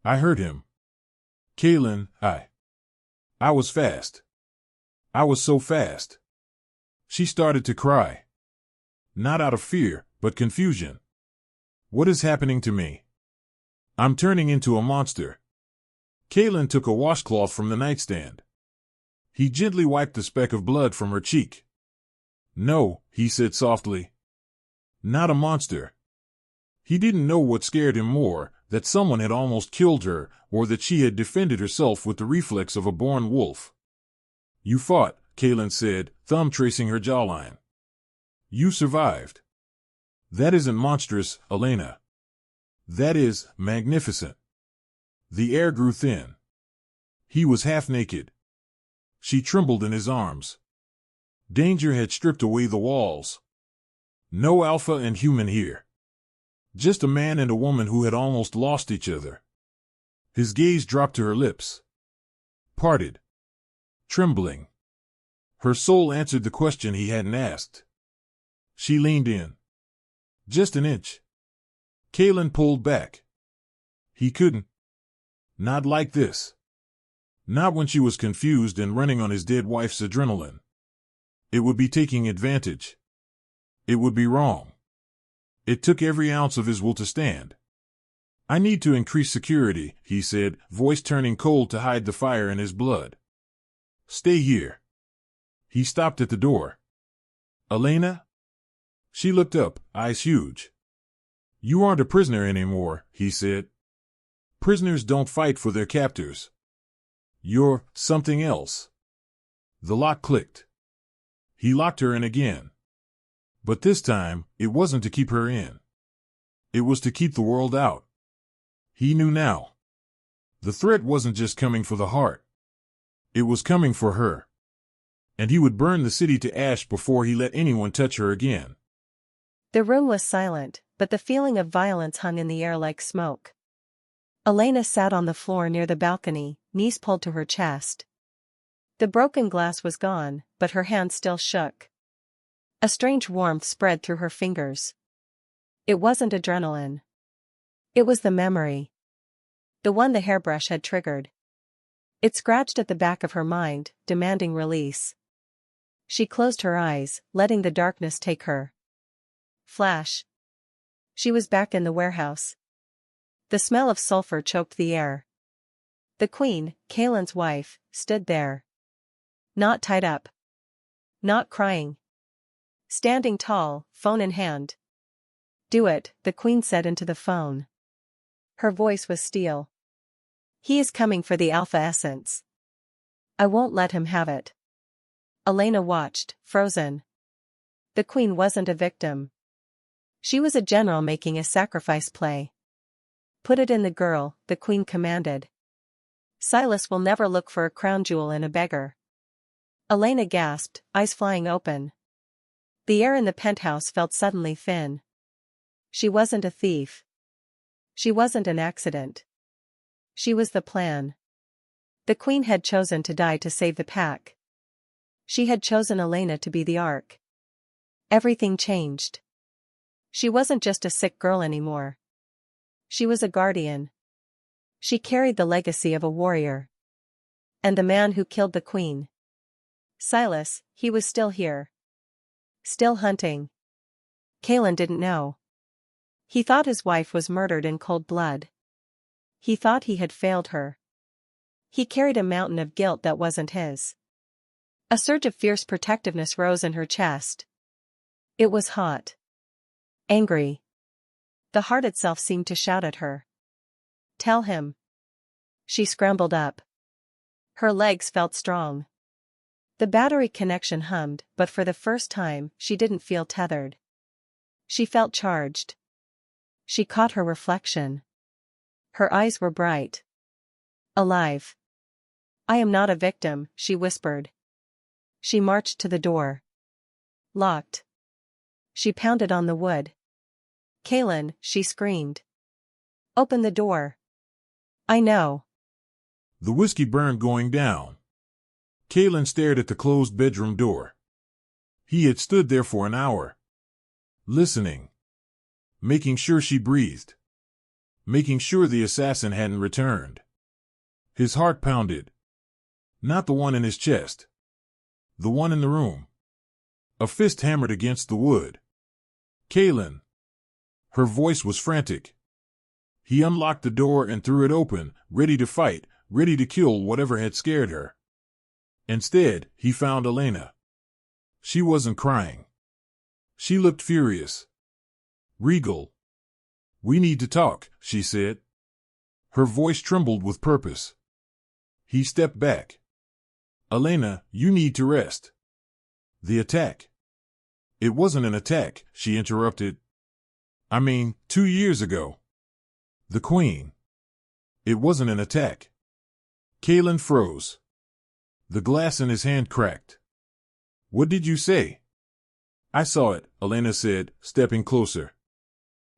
Speaker 2: hurt him. Kaelen, I was fast. I was so fast. She started to cry. Not out of fear, but confusion. What is happening to me? I'm turning into a monster. Kaelen took a washcloth from the nightstand. He gently wiped the speck of blood from her cheek. No, he said softly. Not a monster. He didn't know what scared him more, that someone had almost killed her, or that she had defended herself with the reflex of a born wolf. You fought, Kaelen said, thumb tracing her jawline. You survived. That isn't monstrous, Elena. That is magnificent. The air grew thin. He was half naked. She trembled in his arms. Danger had stripped away the walls. No alpha and human here. Just a man and a woman who had almost lost each other. His gaze dropped to her lips. Parted. Trembling. Her soul answered the question he hadn't asked. She leaned in. Just an inch. Kaelen pulled back. He couldn't. Not like this. Not when she was confused and running on his dead wife's adrenaline. It would be taking advantage. It would be wrong. It took every ounce of his will to stand. I need to increase security, he said, voice turning cold to hide the fire in his blood. Stay here. He stopped at the door. Elena? She looked up, eyes huge. You aren't a prisoner anymore, he said. Prisoners don't fight for their captors. You're something else. The lock clicked. He locked her in again. But this time, it wasn't to keep her in. It was to keep the world out. He knew now. The threat wasn't just coming for the heart. It was coming for her. And he would burn the city to ash before he let anyone touch her again.
Speaker 1: The room was silent, but the feeling of violence hung in the air like smoke. Elena sat on the floor near the balcony, knees pulled to her chest. The broken glass was gone, but her hand still shook. A strange warmth spread through her fingers. It wasn't adrenaline. It was the memory. The one the hairbrush had triggered. It scratched at the back of her mind, demanding release. She closed her eyes, letting the darkness take her. Flash. She was back in the warehouse. The smell of sulfur choked the air. The queen, Kaelen's wife, stood there. Not tied up. Not crying. Standing tall, phone in hand. Do it, the queen said into the phone. Her voice was steel. He is coming for the alpha essence. I won't let him have it. Elena watched, frozen. The queen wasn't a victim. She was a general making a sacrifice play. Put it in the girl, the queen commanded. Silas will never look for a crown jewel in a beggar. Elena gasped, eyes flying open. The air in the penthouse felt suddenly thin. She wasn't a thief. She wasn't an accident. She was the plan. The queen had chosen to die to save the pack. She had chosen Elena to be the ark. Everything changed. She wasn't just a sick girl anymore. She was a guardian. She carried the legacy of a warrior. And the man who killed the queen. Silas, he was still here. Still hunting. Kaelen didn't know. He thought his wife was murdered in cold blood. He thought he had failed her. He carried a mountain of guilt that wasn't his. A surge of fierce protectiveness rose in her chest. It was hot. Angry. The heart itself seemed to shout at her. Tell him. She scrambled up. Her legs felt strong. The battery connection hummed, but for the first time, she didn't feel tethered. She felt charged. She caught her reflection. Her eyes were bright. Alive. I am not a victim, she whispered. She marched to the door. Locked. She pounded on the wood. Kaelen, she screamed. Open the door. I know.
Speaker 2: The whiskey burned going down. Kaelen stared at the closed bedroom door. He had stood there for an hour. Listening. Making sure she breathed. Making sure the assassin hadn't returned. His heart pounded. Not the one in his chest. The one in the room. A fist hammered against the wood. Kaelen. Her voice was frantic. He unlocked the door and threw it open, ready to fight, ready to kill whatever had scared her. Instead, he found Elena. She wasn't crying. She looked furious. Regal. We need to talk, she said. Her voice trembled with purpose. He stepped back. Elena, you need to rest. The attack. It wasn't an attack, she interrupted. I mean, 2 years ago. The Queen. It wasn't an attack. Kaelen froze. The glass in his hand cracked. What did you say? I saw it, Elena said, stepping closer.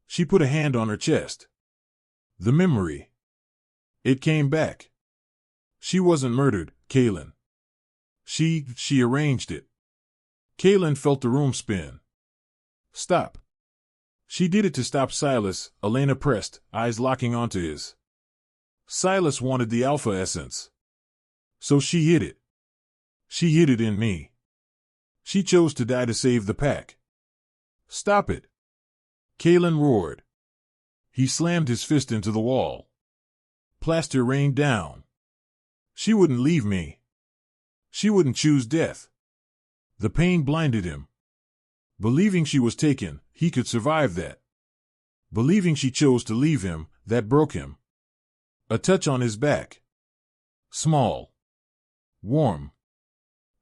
Speaker 2: She put a hand on her chest. The memory. It came back. She wasn't murdered, Kaelen. She arranged it. Kaelen felt the room spin. Stop. She did it to stop Silas, Elena pressed, eyes locking onto his. Silas wanted the alpha essence. So she hid it. She hid it in me. She chose to die to save the pack. Stop it. Kaelen roared. He slammed his fist into the wall. Plaster rained down. She wouldn't leave me. She wouldn't choose death. The pain blinded him. Believing she was taken, he could survive that. Believing she chose to leave him, that broke him. A touch on his back. Small. Warm.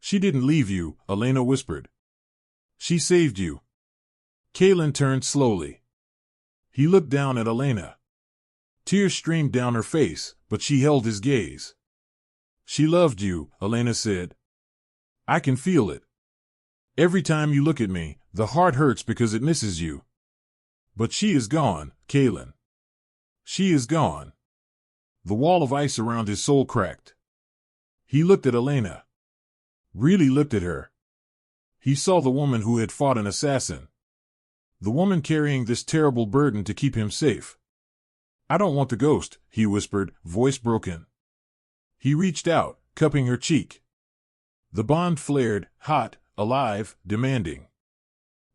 Speaker 2: She didn't leave you, Elena whispered. She saved you. Kaelen turned slowly. He looked down at Elena. Tears streamed down her face, but she held his gaze. She loved you, Elena said. I can feel it. Every time you look at me, the heart hurts because it misses you. But she is gone, Kaelen. She is gone. The wall of ice around his soul cracked. He looked at Elena. Really looked at her. He saw the woman who had fought an assassin. The woman carrying this terrible burden to keep him safe. I don't want the ghost, he whispered, voice broken. He reached out, cupping her cheek. The bond flared, hot, alive, demanding.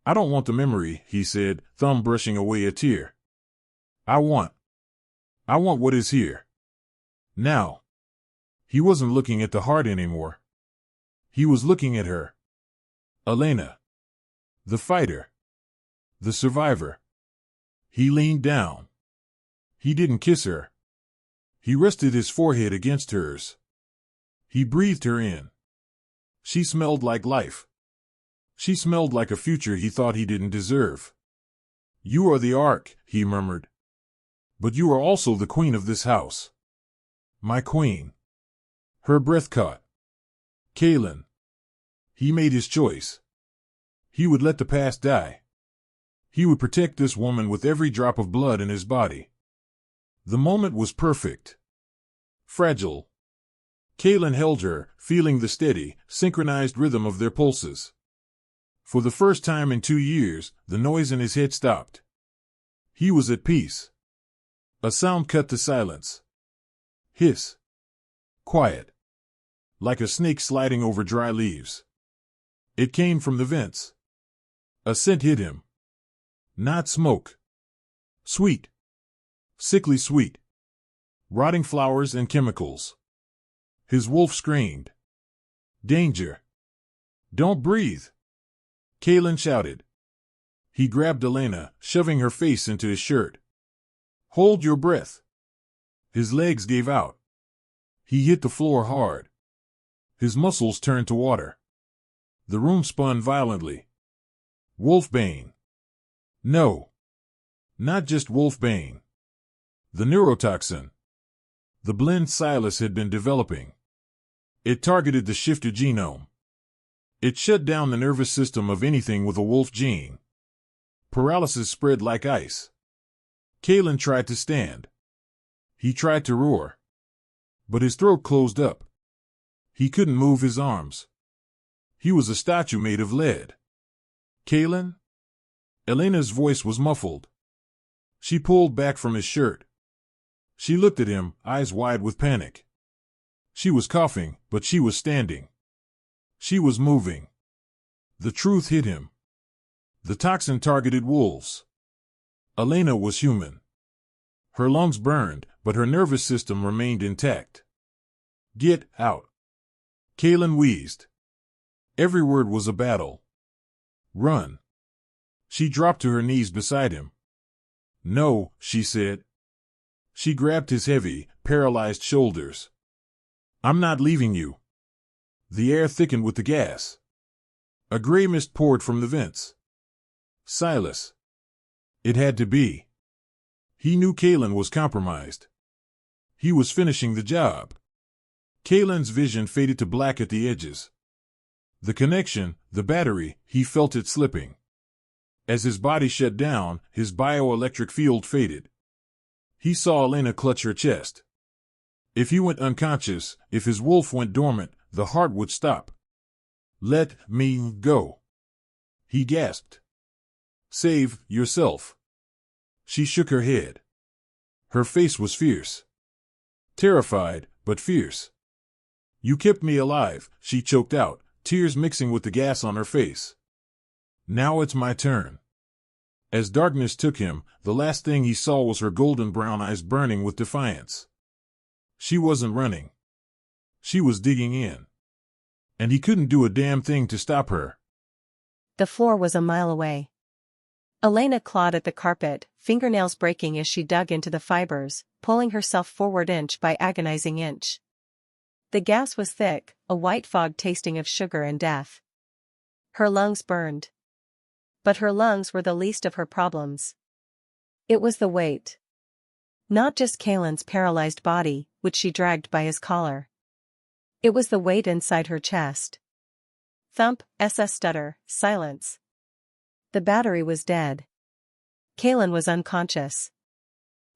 Speaker 2: I don't want the memory, he said, thumb brushing away a tear. I want what is here. Now. He wasn't looking at the heart anymore. He was looking at her. Elena. The fighter. The survivor. He leaned down. He didn't kiss her. He rested his forehead against hers. He breathed her in. She smelled like life. She smelled like a future he thought he didn't deserve. You are the Ark, he murmured. But you are also the queen of this house. My queen. Her breath caught. Kaelen. He made his choice. He would let the past die. He would protect this woman with every drop of blood in his body. The moment was perfect. Fragile. Kaelen held her, feeling the steady, synchronized rhythm of their pulses. For the first time in 2 years, the noise in his head stopped. He was at peace. A sound cut the silence. Hiss. Quiet. Like a snake sliding over dry leaves. It came from the vents. A scent hit him. Not smoke. Sweet. Sickly sweet. Rotting flowers and chemicals. His wolf screamed. Danger. Don't breathe. Kaelen shouted. He grabbed Elena, shoving her face into his shirt. Hold your breath. His legs gave out. He hit the floor hard. His muscles turned to water. The room spun violently. Wolfbane. No. Not just wolfbane. The neurotoxin. The blend Silas had been developing. It targeted the shifter genome. It shut down the nervous system of anything with a wolf gene. Paralysis spread like ice. Kaelen tried to stand. He tried to roar. But his throat closed up. He couldn't move his arms. He was a statue made of lead. Kaelen? Elena's voice was muffled. She pulled back from his shirt. She looked at him, eyes wide with panic. She was coughing, but she was standing. She was moving. The truth hit him. The toxin targeted wolves. Elena was human. Her lungs burned, but her nervous system remained intact. Get out. Kaelen wheezed. Every word was a battle. Run. She dropped to her knees beside him. No, she said. She grabbed his heavy, paralyzed shoulders. I'm not leaving you. The air thickened with the gas. A gray mist poured from the vents. Silas. It had to be. He knew Kaelen was compromised. He was finishing the job. Kaelen's vision faded to black at the edges. The connection, the battery, he felt it slipping. As his body shut down, his bioelectric field faded. He saw Elena clutch her chest. If he went unconscious, if his wolf went dormant, the heart would stop. Let me go. He gasped. Save yourself. She shook her head. Her face was fierce. Terrified, but fierce. You kept me alive, she choked out, tears mixing with the gas on her face. Now it's my turn. As darkness took him, the last thing he saw was her golden brown eyes burning with defiance. She wasn't running. She was digging in. And he couldn't do a damn thing to stop her.
Speaker 1: The floor was a mile away. Elena clawed at the carpet, fingernails breaking as she dug into the fibers, pulling herself forward inch by agonizing inch. The gas was thick, a white fog tasting of sugar and death. Her lungs burned. But her lungs were the least of her problems. It was the weight. Not just Kaelen's paralyzed body, which she dragged by his collar. It was the weight inside her chest. Thump, SS stutter, silence. The battery was dead. Kaelen was unconscious.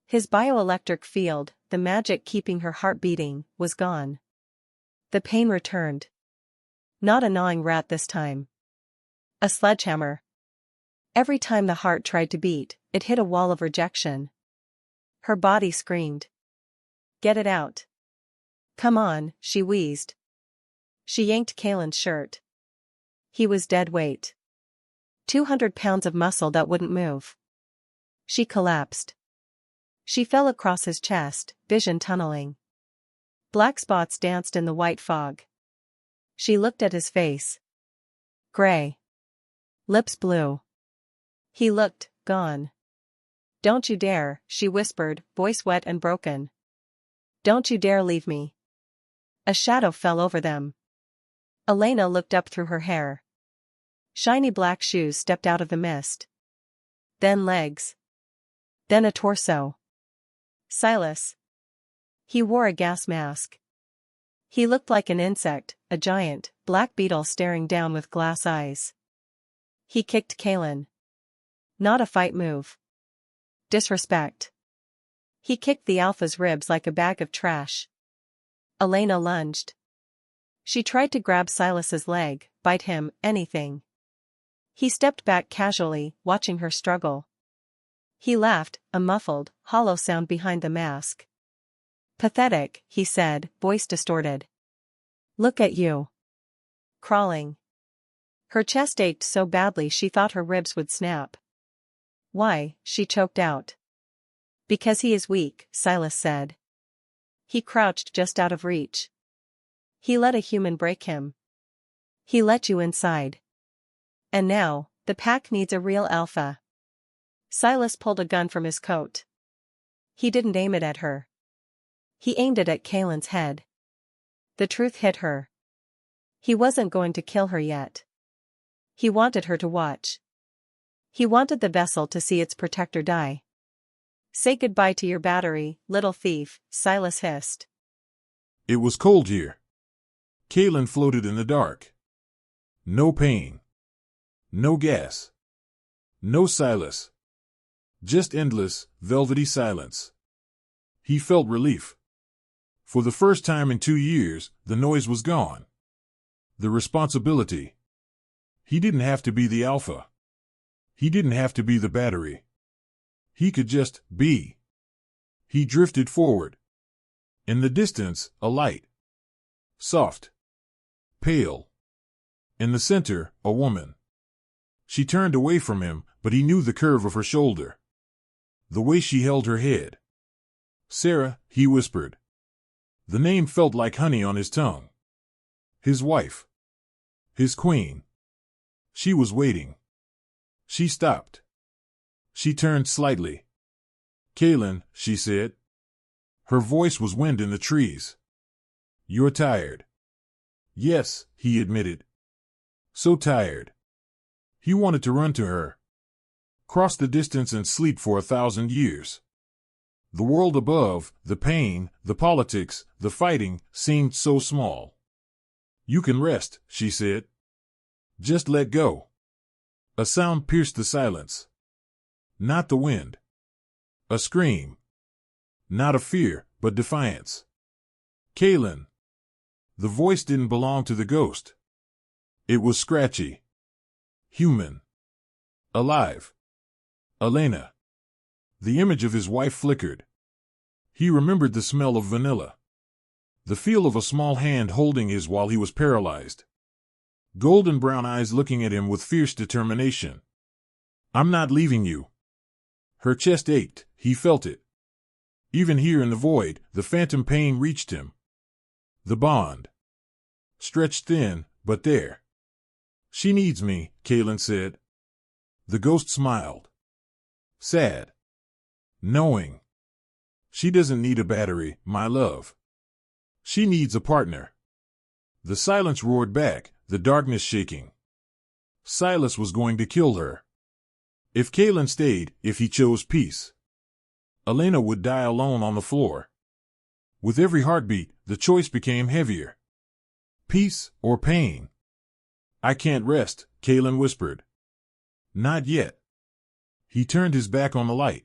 Speaker 1: His bioelectric field, the magic keeping her heart beating, was gone. The pain returned. Not a gnawing rat this time. A sledgehammer. Every time the heart tried to beat, it hit a wall of rejection. Her body screamed. Get it out. Come on, she wheezed. She yanked Kaelen's shirt. He was dead weight. 200 pounds of muscle that wouldn't move. She collapsed. She fell across his chest, vision tunneling. Black spots danced in the white fog. She looked at his face. Gray. Lips blue. He looked, gone. Don't you dare, she whispered, voice wet and broken. Don't you dare leave me. A shadow fell over them. Elena looked up through her hair. Shiny black shoes stepped out of the mist. Then legs. Then a torso. Silas. He wore a gas mask. He looked like an insect, a giant, black beetle staring down with glass eyes. He kicked Kaelen. Not a fight move. Disrespect. He kicked the alpha's ribs like a bag of trash. Elena lunged. She tried to grab Silas's leg, bite him, anything. He stepped back casually, watching her struggle. He laughed, a muffled, hollow sound behind the mask. Pathetic, he said, voice distorted. Look at you. Crawling. Her chest ached so badly she thought her ribs would snap. Why, she choked out. Because he is weak, Silas said. He crouched just out of reach. He let a human break him. He let you inside. And now, the pack needs a real alpha. Silas pulled a gun from his coat. He didn't aim it at her. He aimed it at Kaelen's head. The truth hit her. He wasn't going to kill her yet. He wanted her to watch. He wanted the vessel to see its protector die. Say goodbye to your battery, little thief, Silas hissed.
Speaker 2: It was cold here. Kaelen floated in the dark. No pain. No gas. No Silas. Just endless, velvety silence. He felt relief. For the first time in 2 years, the noise was gone. The responsibility. He didn't have to be the alpha. He didn't have to be the battery. He could just be. He drifted forward. In the distance, a light. Soft. Pale. In the center, a woman. She turned away from him, but he knew the curve of her shoulder. The way she held her head. Sarah, he whispered. The name felt like honey on his tongue. His wife. His queen. She was waiting. She stopped. She turned slightly. Kaelen, she said. Her voice was wind in the trees. You're tired. Yes, he admitted. So tired. He wanted to run to her. Cross the distance and sleep for 1,000 years. The world above, the pain, the politics, the fighting, seemed so small. You can rest, she said. Just let go. A sound pierced the silence. Not the wind. A scream. Not of fear, but defiance. Kaelen. The voice didn't belong to the ghost. It was scratchy. Human. Alive. Elena. The image of his wife flickered. He remembered the smell of vanilla. The feel of a small hand holding his while he was paralyzed. Golden brown eyes looking at him with fierce determination. I'm not leaving you. Her chest ached, he felt it. Even here in the void, the phantom pain reached him. The bond. Stretched thin, but there. She needs me, Kaelen said. The ghost smiled. Sad. Knowing. She doesn't need a battery, my love. She needs a partner. The silence roared back, the darkness shaking. Silas was going to kill her. If Kaelen stayed, if he chose peace. Elena would die alone on the floor. With every heartbeat, the choice became heavier. Peace or pain? I can't rest, Kaelen whispered. Not yet. He turned his back on the light.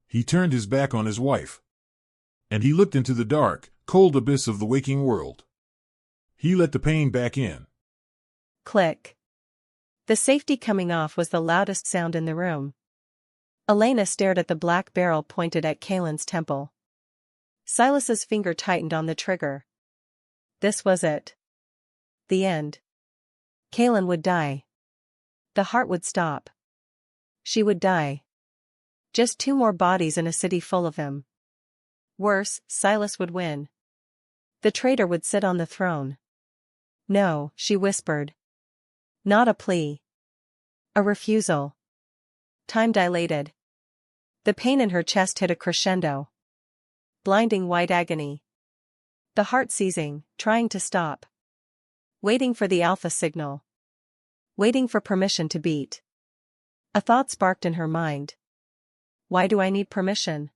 Speaker 2: He turned his back on his wife. And he looked into the dark, cold abyss of the waking world. He let the pain back in.
Speaker 1: Click. The safety coming off was the loudest sound in the room. Elena stared at the black barrel pointed at Kaelen's temple. Silas's finger tightened on the trigger. This was it. The end. Kaelen would die. The heart would stop. She would die. Just 2 more bodies in a city full of him. Worse, Silas would win. The traitor would sit on the throne. No, she whispered. Not a plea. A refusal. Time dilated. The pain in her chest hit a crescendo. Blinding white agony. The heart seizing, trying to stop. Waiting for the alpha signal. Waiting for permission to beat. A thought sparked in her mind. Why do I need permission?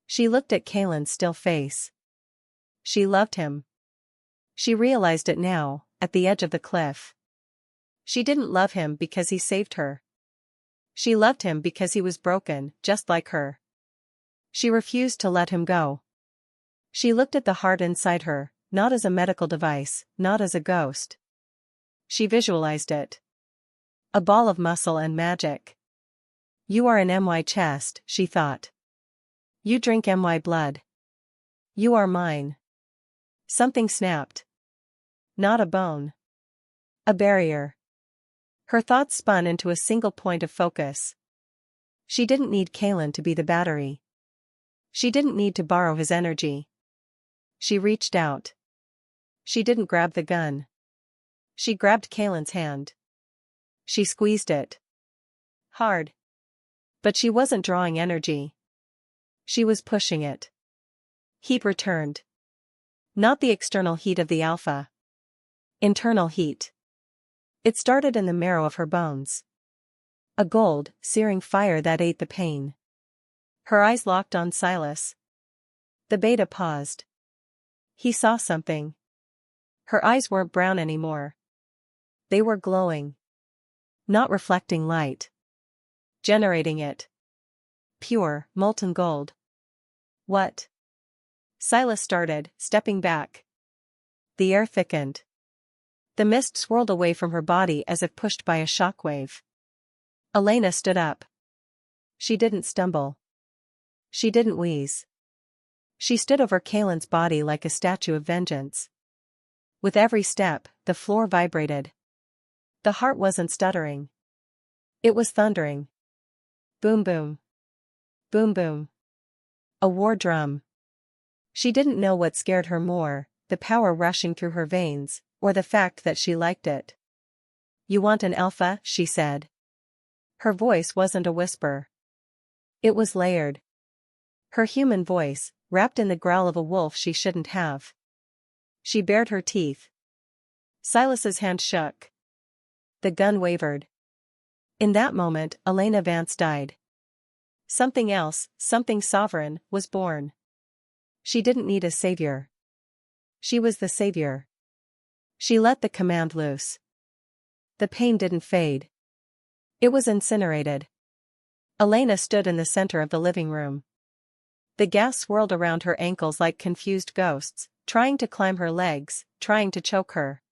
Speaker 1: She looked at Kaelen's still face. She loved him. She realized it now, at the edge of the cliff. She didn't love him because he saved her. She loved him because he was broken, just like her. She refused to let him go. She looked at the heart inside her, not as a medical device, not as a ghost. She visualized it. A ball of muscle and magic. You are in my chest, she thought. You drink my blood. You are mine. Something snapped. Not a bone. A barrier. Her thoughts spun into a single point of focus. She didn't need Kaelen to be the battery. She didn't need to borrow his energy. She reached out. She didn't grab the gun. She grabbed Kaelen's hand. She squeezed it. Hard. But she wasn't drawing energy. She was pushing it. Heat returned. Not the external heat of the alpha. Internal heat. It started in the marrow of her bones. A gold, searing fire that ate the pain. Her eyes locked on Silas. The beta paused. He saw something. Her eyes weren't brown anymore. They were glowing. Not reflecting light. Generating it. Pure, molten gold. What? Silas started, stepping back. The air thickened. The mist swirled away from her body as if pushed by a shockwave. Elena stood up. She didn't stumble. She didn't wheeze. She stood over Kaelen's body like a statue of vengeance. With every step, the floor vibrated. The heart wasn't stuttering. It was thundering. Boom boom. Boom boom. A war drum. She didn't know what scared her more, the power rushing through her veins, or the fact that she liked it. "You want an alpha?" she said. Her voice wasn't a whisper. It was layered. Her human voice, wrapped in the growl of a wolf she shouldn't have. She bared her teeth. Silas's hand shook. The gun wavered. In that moment, Elena Vance died. Something else, something sovereign, was born. She didn't need a savior. She was the savior. She let the command loose. The pain didn't fade. It was incinerated. Elena stood in the center of the living room. The gas swirled around her ankles like confused ghosts, trying to climb her legs, trying to choke her.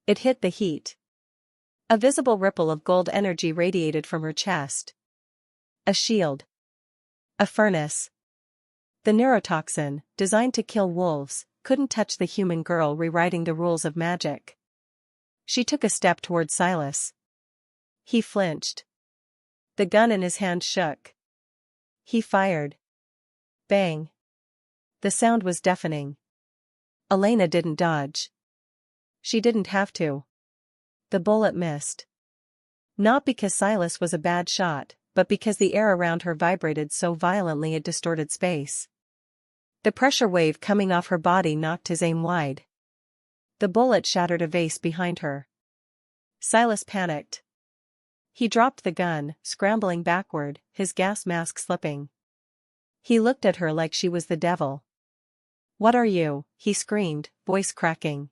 Speaker 1: It hit the heat. A visible ripple of gold energy radiated from her chest. A shield. A furnace. The neurotoxin, designed to kill wolves, couldn't touch the human girl rewriting the rules of magic. She took a step toward Silas. He flinched. The gun in his hand shook. He fired. Bang. The sound was deafening. Elena didn't dodge. She didn't have to. The bullet missed. Not because Silas was a bad shot, but because the air around her vibrated so violently it distorted space. The pressure wave coming off her body knocked his aim wide. The bullet shattered a vase behind her. Silas panicked. He dropped the gun, scrambling backward, his gas mask slipping. He looked at her like she was the devil. "What are you?" he screamed, voice cracking.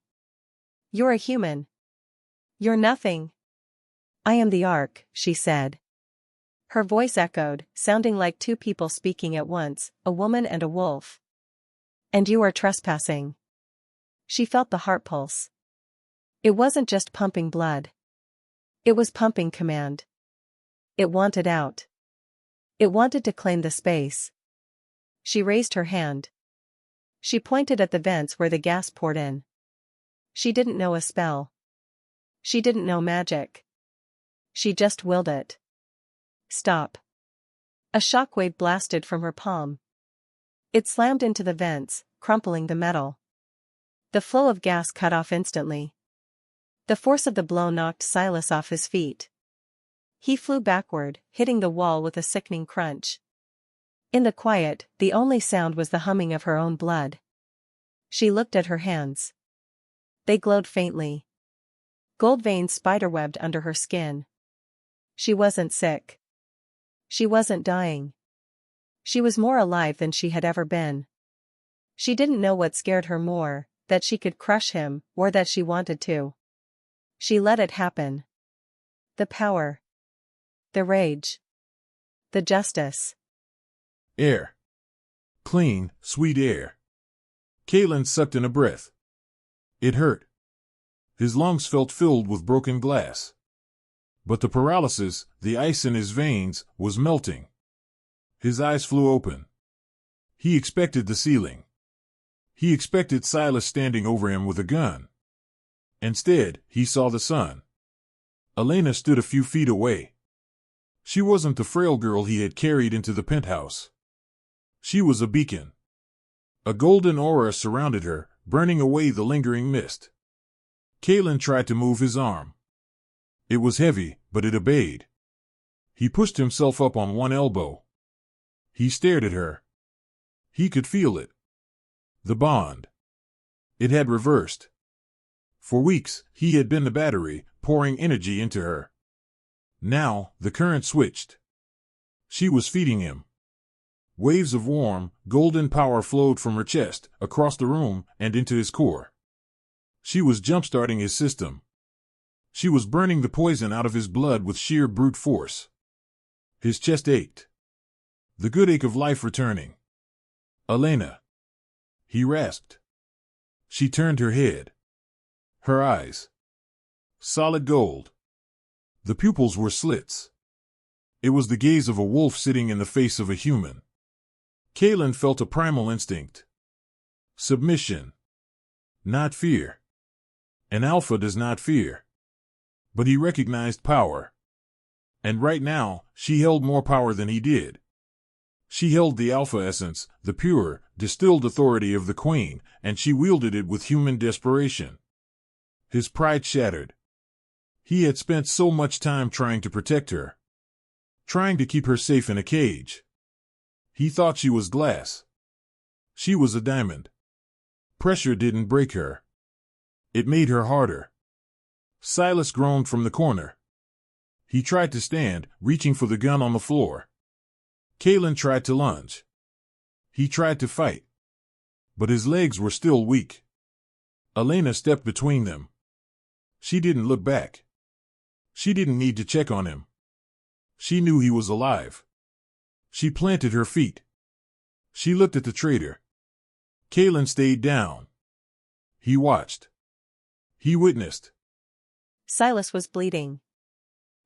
Speaker 1: "You're a human. You're nothing." "I am the Ark," she said. Her voice echoed, sounding like two people speaking at once, a woman and a wolf. "And you are trespassing." She felt the heart pulse. It wasn't just pumping blood. It was pumping command. It wanted out. It wanted to claim the space. She raised her hand. She pointed at the vents where the gas poured in. She didn't know a spell. She didn't know magic. She just willed it. "Stop." A shockwave blasted from her palm. It slammed into the vents, crumpling the metal. The flow of gas cut off instantly. The force of the blow knocked Silas off his feet. He flew backward, hitting the wall with a sickening crunch. In the quiet, the only sound was the humming of her own blood. She looked at her hands. They glowed faintly. Gold veins spiderwebbed under her skin. She wasn't sick. She wasn't dying. She was more alive than she had ever been. She didn't know what scared her more, that she could crush him, or that she wanted to. She let it happen. The power. The rage. The justice.
Speaker 2: Air. Clean, sweet air. Kaelen sucked in a breath. It hurt. His lungs felt filled with broken glass. But the paralysis, the ice in his veins, was melting. His eyes flew open. He expected the ceiling. He expected Silas standing over him with a gun. Instead, he saw the sun. Elena stood a few feet away. She wasn't the frail girl he had carried into the penthouse. She was a beacon. A golden aura surrounded her, burning away the lingering mist. Kaelen tried to move his arm. It was heavy, but it obeyed. He pushed himself up on one elbow. He stared at her. He could feel it. The bond. It had reversed. For weeks, he had been the battery, pouring energy into her. Now, the current switched. She was feeding him. Waves of warm, golden power flowed from her chest, across the room, and into his core. She was jump-starting his system. She was burning the poison out of his blood with sheer brute force. His chest ached. The good ache of life returning. "Elena," he rasped. She turned her head. Her eyes. Solid gold. The pupils were slits. It was the gaze of a wolf sitting in the face of a human. Kaelen felt a primal instinct. Submission. Not fear. An alpha does not fear. But he recognized power. And right now, she held more power than he did. She held the alpha essence, the pure, distilled authority of the queen, and she wielded it with human desperation. His pride shattered. He had spent so much time trying to protect her. Trying to keep her safe in a cage. He thought she was glass. She was a diamond. Pressure didn't break her. It made her harder. Silas groaned from the corner. He tried to stand, reaching for the gun on the floor. Kaelen tried to lunge. He tried to fight. But his legs were still weak. Elena stepped between them. She didn't look back. She didn't need to check on him. She knew he was alive. She planted her feet. She looked at the traitor. Kaelen stayed down. He watched. He witnessed.
Speaker 1: Silas was bleeding.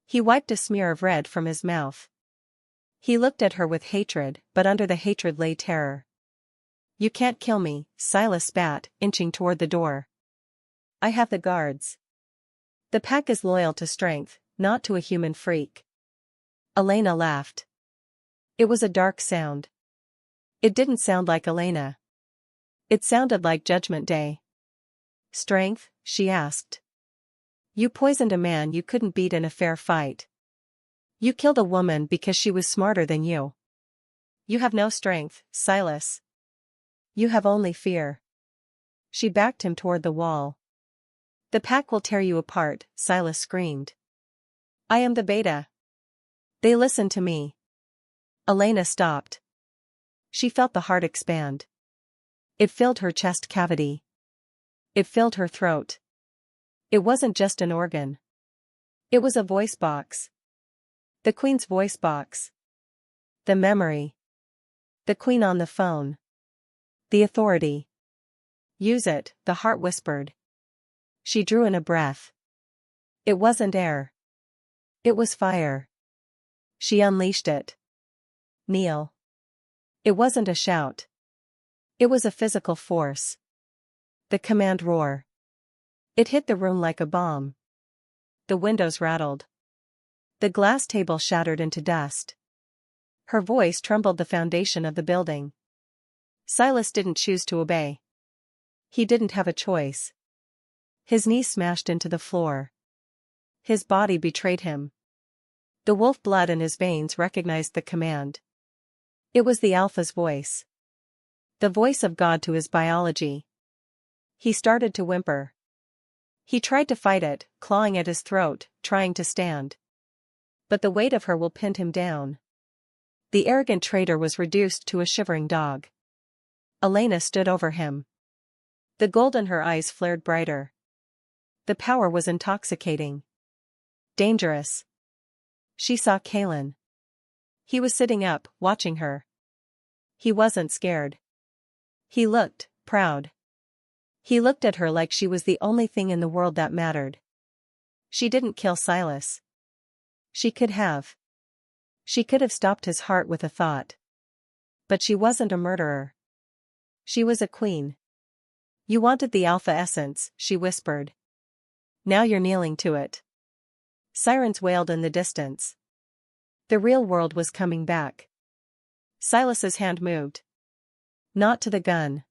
Speaker 1: He wiped a smear of red from his mouth. He looked at her with hatred, but under the hatred lay terror. "You can't kill me," Silas spat, inching toward the door. "I have the guards. The pack is loyal to strength, not to a human freak." Elena laughed. It was a dark sound. It didn't sound like Elena. It sounded like Judgment Day. "Strength?" she asked. "You poisoned a man you couldn't beat in a fair fight. You killed a woman because she was smarter than you. You have no strength, Silas. You have only fear." She backed him toward the wall. "The pack will tear you apart," Silas screamed. "I am the beta. They listen to me." Elena stopped. She felt the heart expand. It filled her chest cavity. It filled her throat. It wasn't just an organ. It was a voice box. The Queen's voice box. The memory. The Queen on the phone. The authority. "Use it," the heart whispered. She drew in a breath. It wasn't air. It was fire. She unleashed it. "Kneel." It wasn't a shout. It was a physical force. The command roar. It hit the room like a bomb. The windows rattled. The glass table shattered into dust. Her voice trembled the foundation of the building. Silas didn't choose to obey. He didn't have a choice. His knees smashed into the floor. His body betrayed him. The wolf blood in his veins recognized the command. It was the Alpha's voice. The voice of God to his biology. He started to whimper. He tried to fight it, clawing at his throat, trying to stand. But the weight of her will pinned him down. The arrogant traitor was reduced to a shivering dog. Elena stood over him. The gold in her eyes flared brighter. The power was intoxicating. Dangerous. She saw Kaelen. He was sitting up, watching her. He wasn't scared. He looked proud. He looked at her like she was the only thing in the world that mattered. She didn't kill Silas. She could have. She could have stopped his heart with a thought. But she wasn't a murderer. She was a queen. "You wanted the alpha essence," she whispered. "Now you're kneeling to it." Sirens wailed in the distance. The real world was coming back. Silas's hand moved. Not to the gun.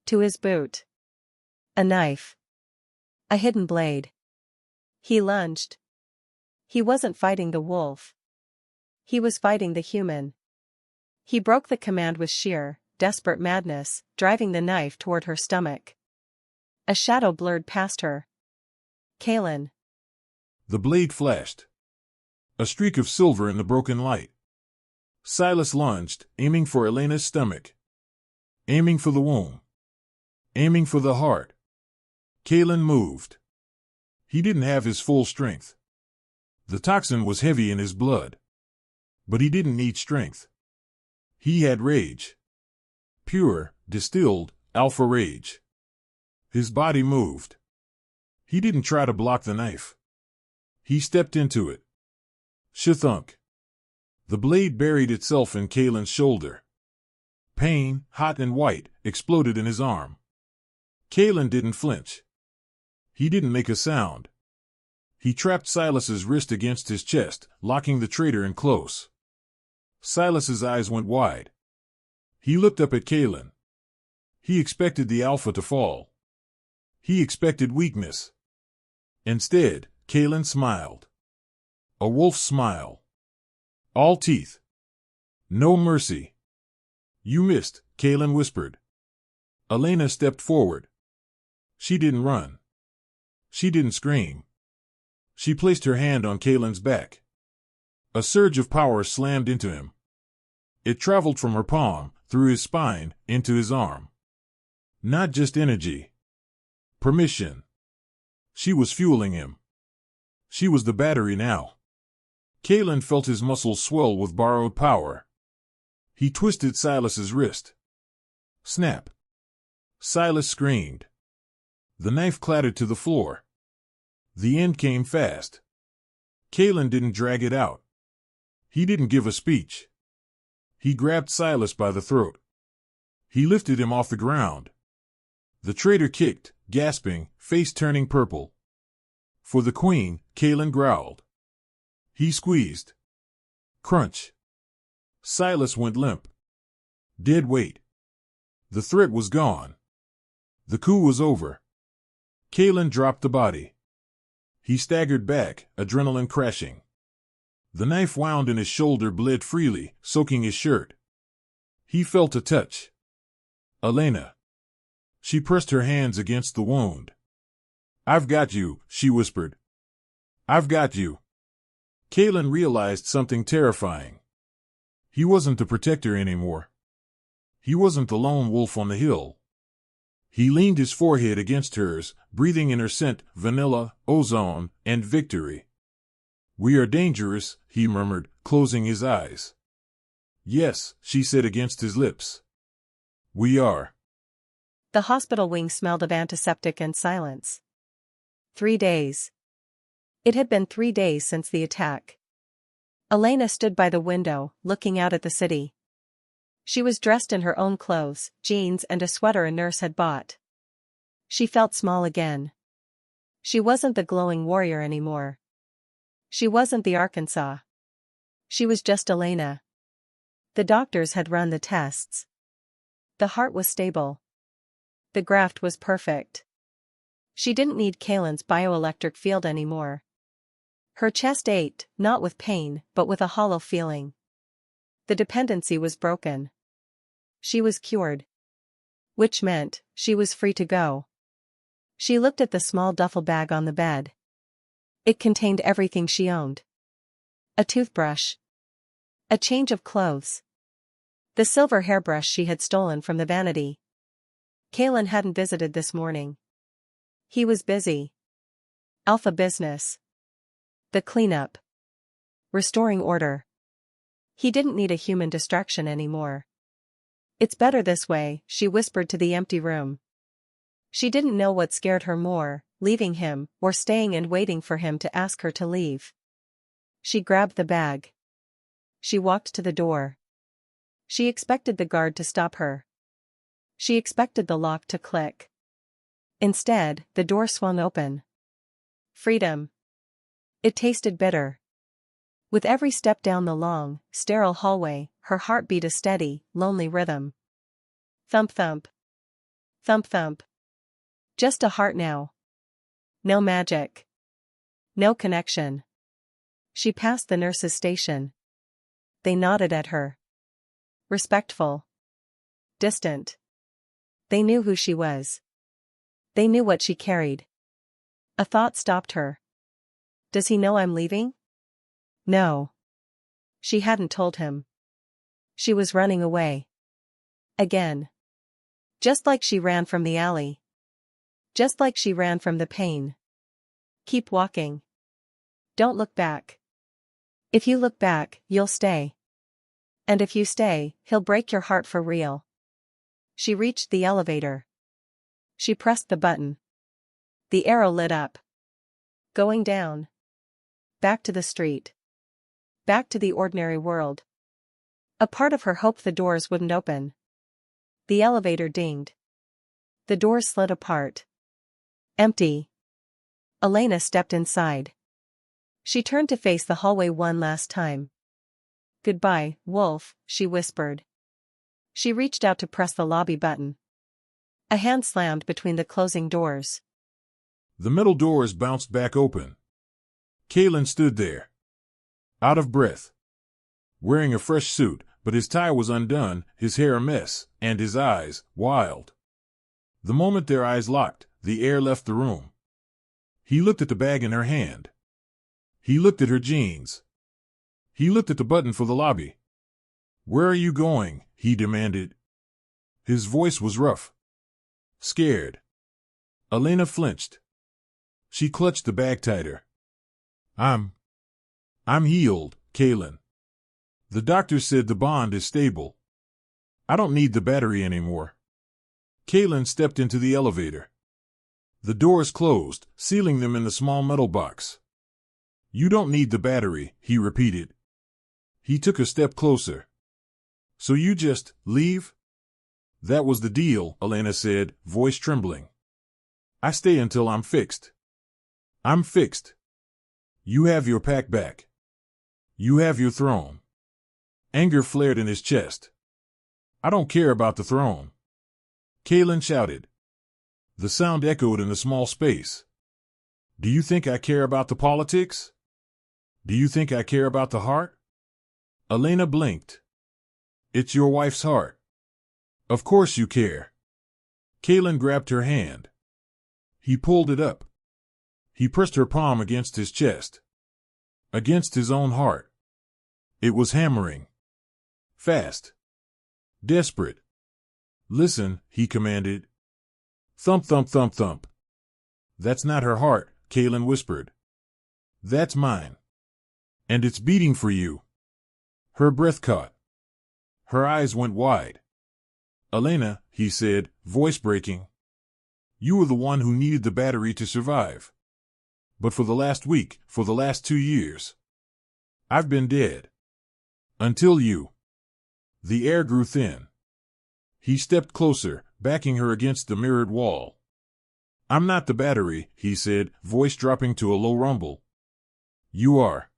Speaker 1: To his boot. A knife. A hidden blade. He lunged. He wasn't fighting the wolf. He was fighting the human. He broke the command with sheer, desperate madness, driving the knife toward her stomach. A shadow blurred past her. Kaelen.
Speaker 2: The blade flashed. A streak of silver in the broken light. Silas lunged, aiming for Elena's stomach. Aiming for the womb. Aiming for the heart. Kaelen moved. He didn't have his full strength. The toxin was heavy in his blood. But he didn't need strength. He had rage. Pure, distilled, alpha rage. His body moved. He didn't try to block the knife. He stepped into it. Shathunk. The blade buried itself in Kaelen's shoulder. Pain, hot and white, exploded in his arm. Kaelen didn't flinch. He didn't make a sound. He trapped Silas's wrist against his chest, locking the traitor in close. Silas's eyes went wide. He looked up at Kaelen. He expected the alpha to fall. He expected weakness. Instead, Kaelen smiled. A wolf's smile. All teeth. No mercy. You missed, Kaelen whispered. Elena stepped forward. She didn't run. She didn't scream. She placed her hand on Kaelen's back. A surge of power slammed into him. It traveled from her palm, through his spine, into his arm. Not just energy. Permission. She was fueling him. She was the battery now. Kaelen felt his muscles swell with borrowed power. He twisted Silas's wrist. Snap. Silas screamed. The knife clattered to the floor. The end came fast. Kaelen didn't drag it out. He didn't give a speech. He grabbed Silas by the throat. He lifted him off the ground. The traitor kicked, gasping, face turning purple. For the queen, Kaelen growled. He squeezed. Crunch. Silas went limp. Dead weight. The threat was gone. The coup was over. Kaelen dropped the body. He staggered back, adrenaline crashing. The knife wound in his shoulder bled freely, soaking his shirt. He felt a touch. Elena. She pressed her hands against the wound. I've got you, she whispered. I've got you. Kaelen realized something terrifying. He wasn't the protector anymore. He wasn't the lone wolf on the hill. He leaned his forehead against hers, breathing in her scent, vanilla, ozone, and victory. We are dangerous, he murmured, closing his eyes. Yes, she said against his lips. We are.
Speaker 1: The hospital wing smelled of antiseptic and silence. 3 days. It had been 3 days since the attack. Elena stood by the window, looking out at the city. She was dressed in her own clothes, jeans and a sweater a nurse had bought. She felt small again. She wasn't the glowing warrior anymore. She wasn't the Arkansas. She was just Elena. The doctors had run the tests. The heart was stable. The graft was perfect. She didn't need Kaelen's bioelectric field anymore. Her chest ached, not with pain, but with a hollow feeling. The dependency was broken. She was cured. Which meant, she was free to go. She looked at the small duffel bag on the bed. It contained everything she owned. A toothbrush. A change of clothes. The silver hairbrush she had stolen from the vanity. Kaelen hadn't visited this morning. He was busy. Alpha business. The cleanup. Restoring order. He didn't need a human distraction anymore. It's better this way, she whispered to the empty room. She didn't know what scared her more, leaving him, or staying and waiting for him to ask her to leave. She grabbed the bag. She walked to the door. She expected the guard to stop her. She expected the lock to click. Instead, the door swung open. Freedom. It tasted bitter. With every step down the long, sterile hallway, her heart beat a steady, lonely rhythm. Thump thump. Thump thump. Just a heart now. No magic. No connection. She passed the nurse's station. They nodded at her. Respectful. Distant. They knew who she was. They knew what she carried. A thought stopped her. Does he know I'm leaving? No. She hadn't told him. She was running away. Again. Just like she ran from the alley. Just like she ran from the pain. Keep walking. Don't look back. If you look back, you'll stay. And if you stay, he'll break your heart for real. She reached the elevator. She pressed the button. The arrow lit up. Going down. Back to the street. Back to the ordinary world. A part of her hoped the doors wouldn't open. The elevator dinged. The doors slid apart. Empty. Elena stepped inside. She turned to face the hallway one last time. "Goodbye, Wolf," she whispered. She reached out to press the lobby button. A hand slammed between the closing doors.
Speaker 2: The metal doors bounced back open. Kaelen stood there, out of breath, wearing a fresh suit, but his tie was undone, his hair a mess, and his eyes wild. The moment their eyes locked, the air left the room. He looked at the bag in her hand. He looked at her jeans. He looked at the button for the lobby. "Where are you going?" he demanded. His voice was rough. Scared. Elena flinched. She clutched the bag tighter. I'm healed, Kaelen. The doctor said the bond is stable. I don't need the battery anymore." Kaelen stepped into the elevator. The doors closed, sealing them in the small metal box. "You don't need the battery," he repeated. He took a step closer. "So you just leave?" "That was the deal," Elena said, voice trembling. "I stay until I'm fixed." "I'm fixed. You have your pack back. You have your throne." Anger flared in his chest. "I don't care about the throne." Kaelen shouted. The sound echoed in the small space. "Do you think I care about the politics? Do you think I care about the heart?" Elena blinked. "It's your wife's heart. Of course you care." Kaelen grabbed her hand. He pulled it up. He pressed her palm against his chest. Against his own heart. It was hammering. Fast. Desperate. "Listen," he commanded. Thump, thump, thump, thump. "That's not her heart," Kaelen whispered. "That's mine. And it's beating for you." Her breath caught. Her eyes went wide. "Elena," he said, voice breaking. "You were the one who needed the battery to survive. But for the last week, for the last 2 years, I've been dead. Until you." The air grew thin. He stepped closer, backing her against the mirrored wall. "I'm not the battery," he said, voice dropping to a low rumble. "You are.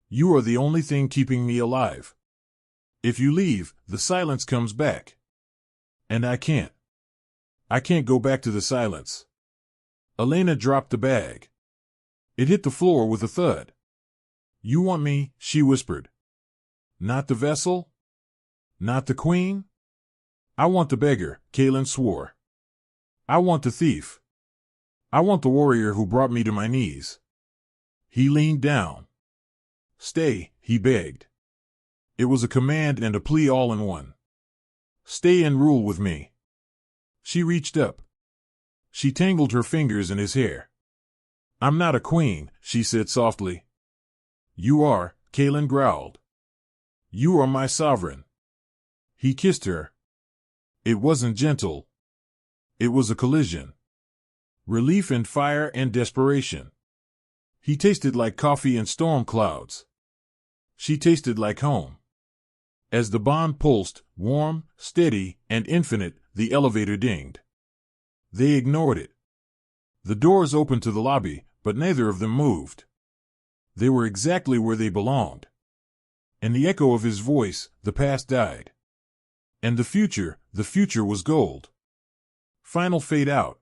Speaker 2: You are the only thing keeping me alive. If you leave, the silence comes back. And I can't. I can't go back to the silence." Elena dropped the bag. It hit the floor with a thud. "You want me," she whispered. "Not the vessel? Not the queen?" "I want the beggar," Kaelen swore. "I want the thief. I want the warrior who brought me to my knees." He leaned down. "Stay," he begged. It was a command and a plea all in one. "Stay and rule with me." She reached up. She tangled her fingers in his hair. "I'm not a queen," she said softly. "You are," Kaelen growled. "You are my sovereign." He kissed her. It wasn't gentle. It was a collision. Relief and fire and desperation. He tasted like coffee and storm clouds. She tasted like home. As the bond pulsed, warm, steady, and infinite, the elevator dinged. They ignored it. The doors opened to the lobby, but neither of them moved. They were exactly where they belonged. And the echo of his voice, the past died. And the future was gold. Final fade out.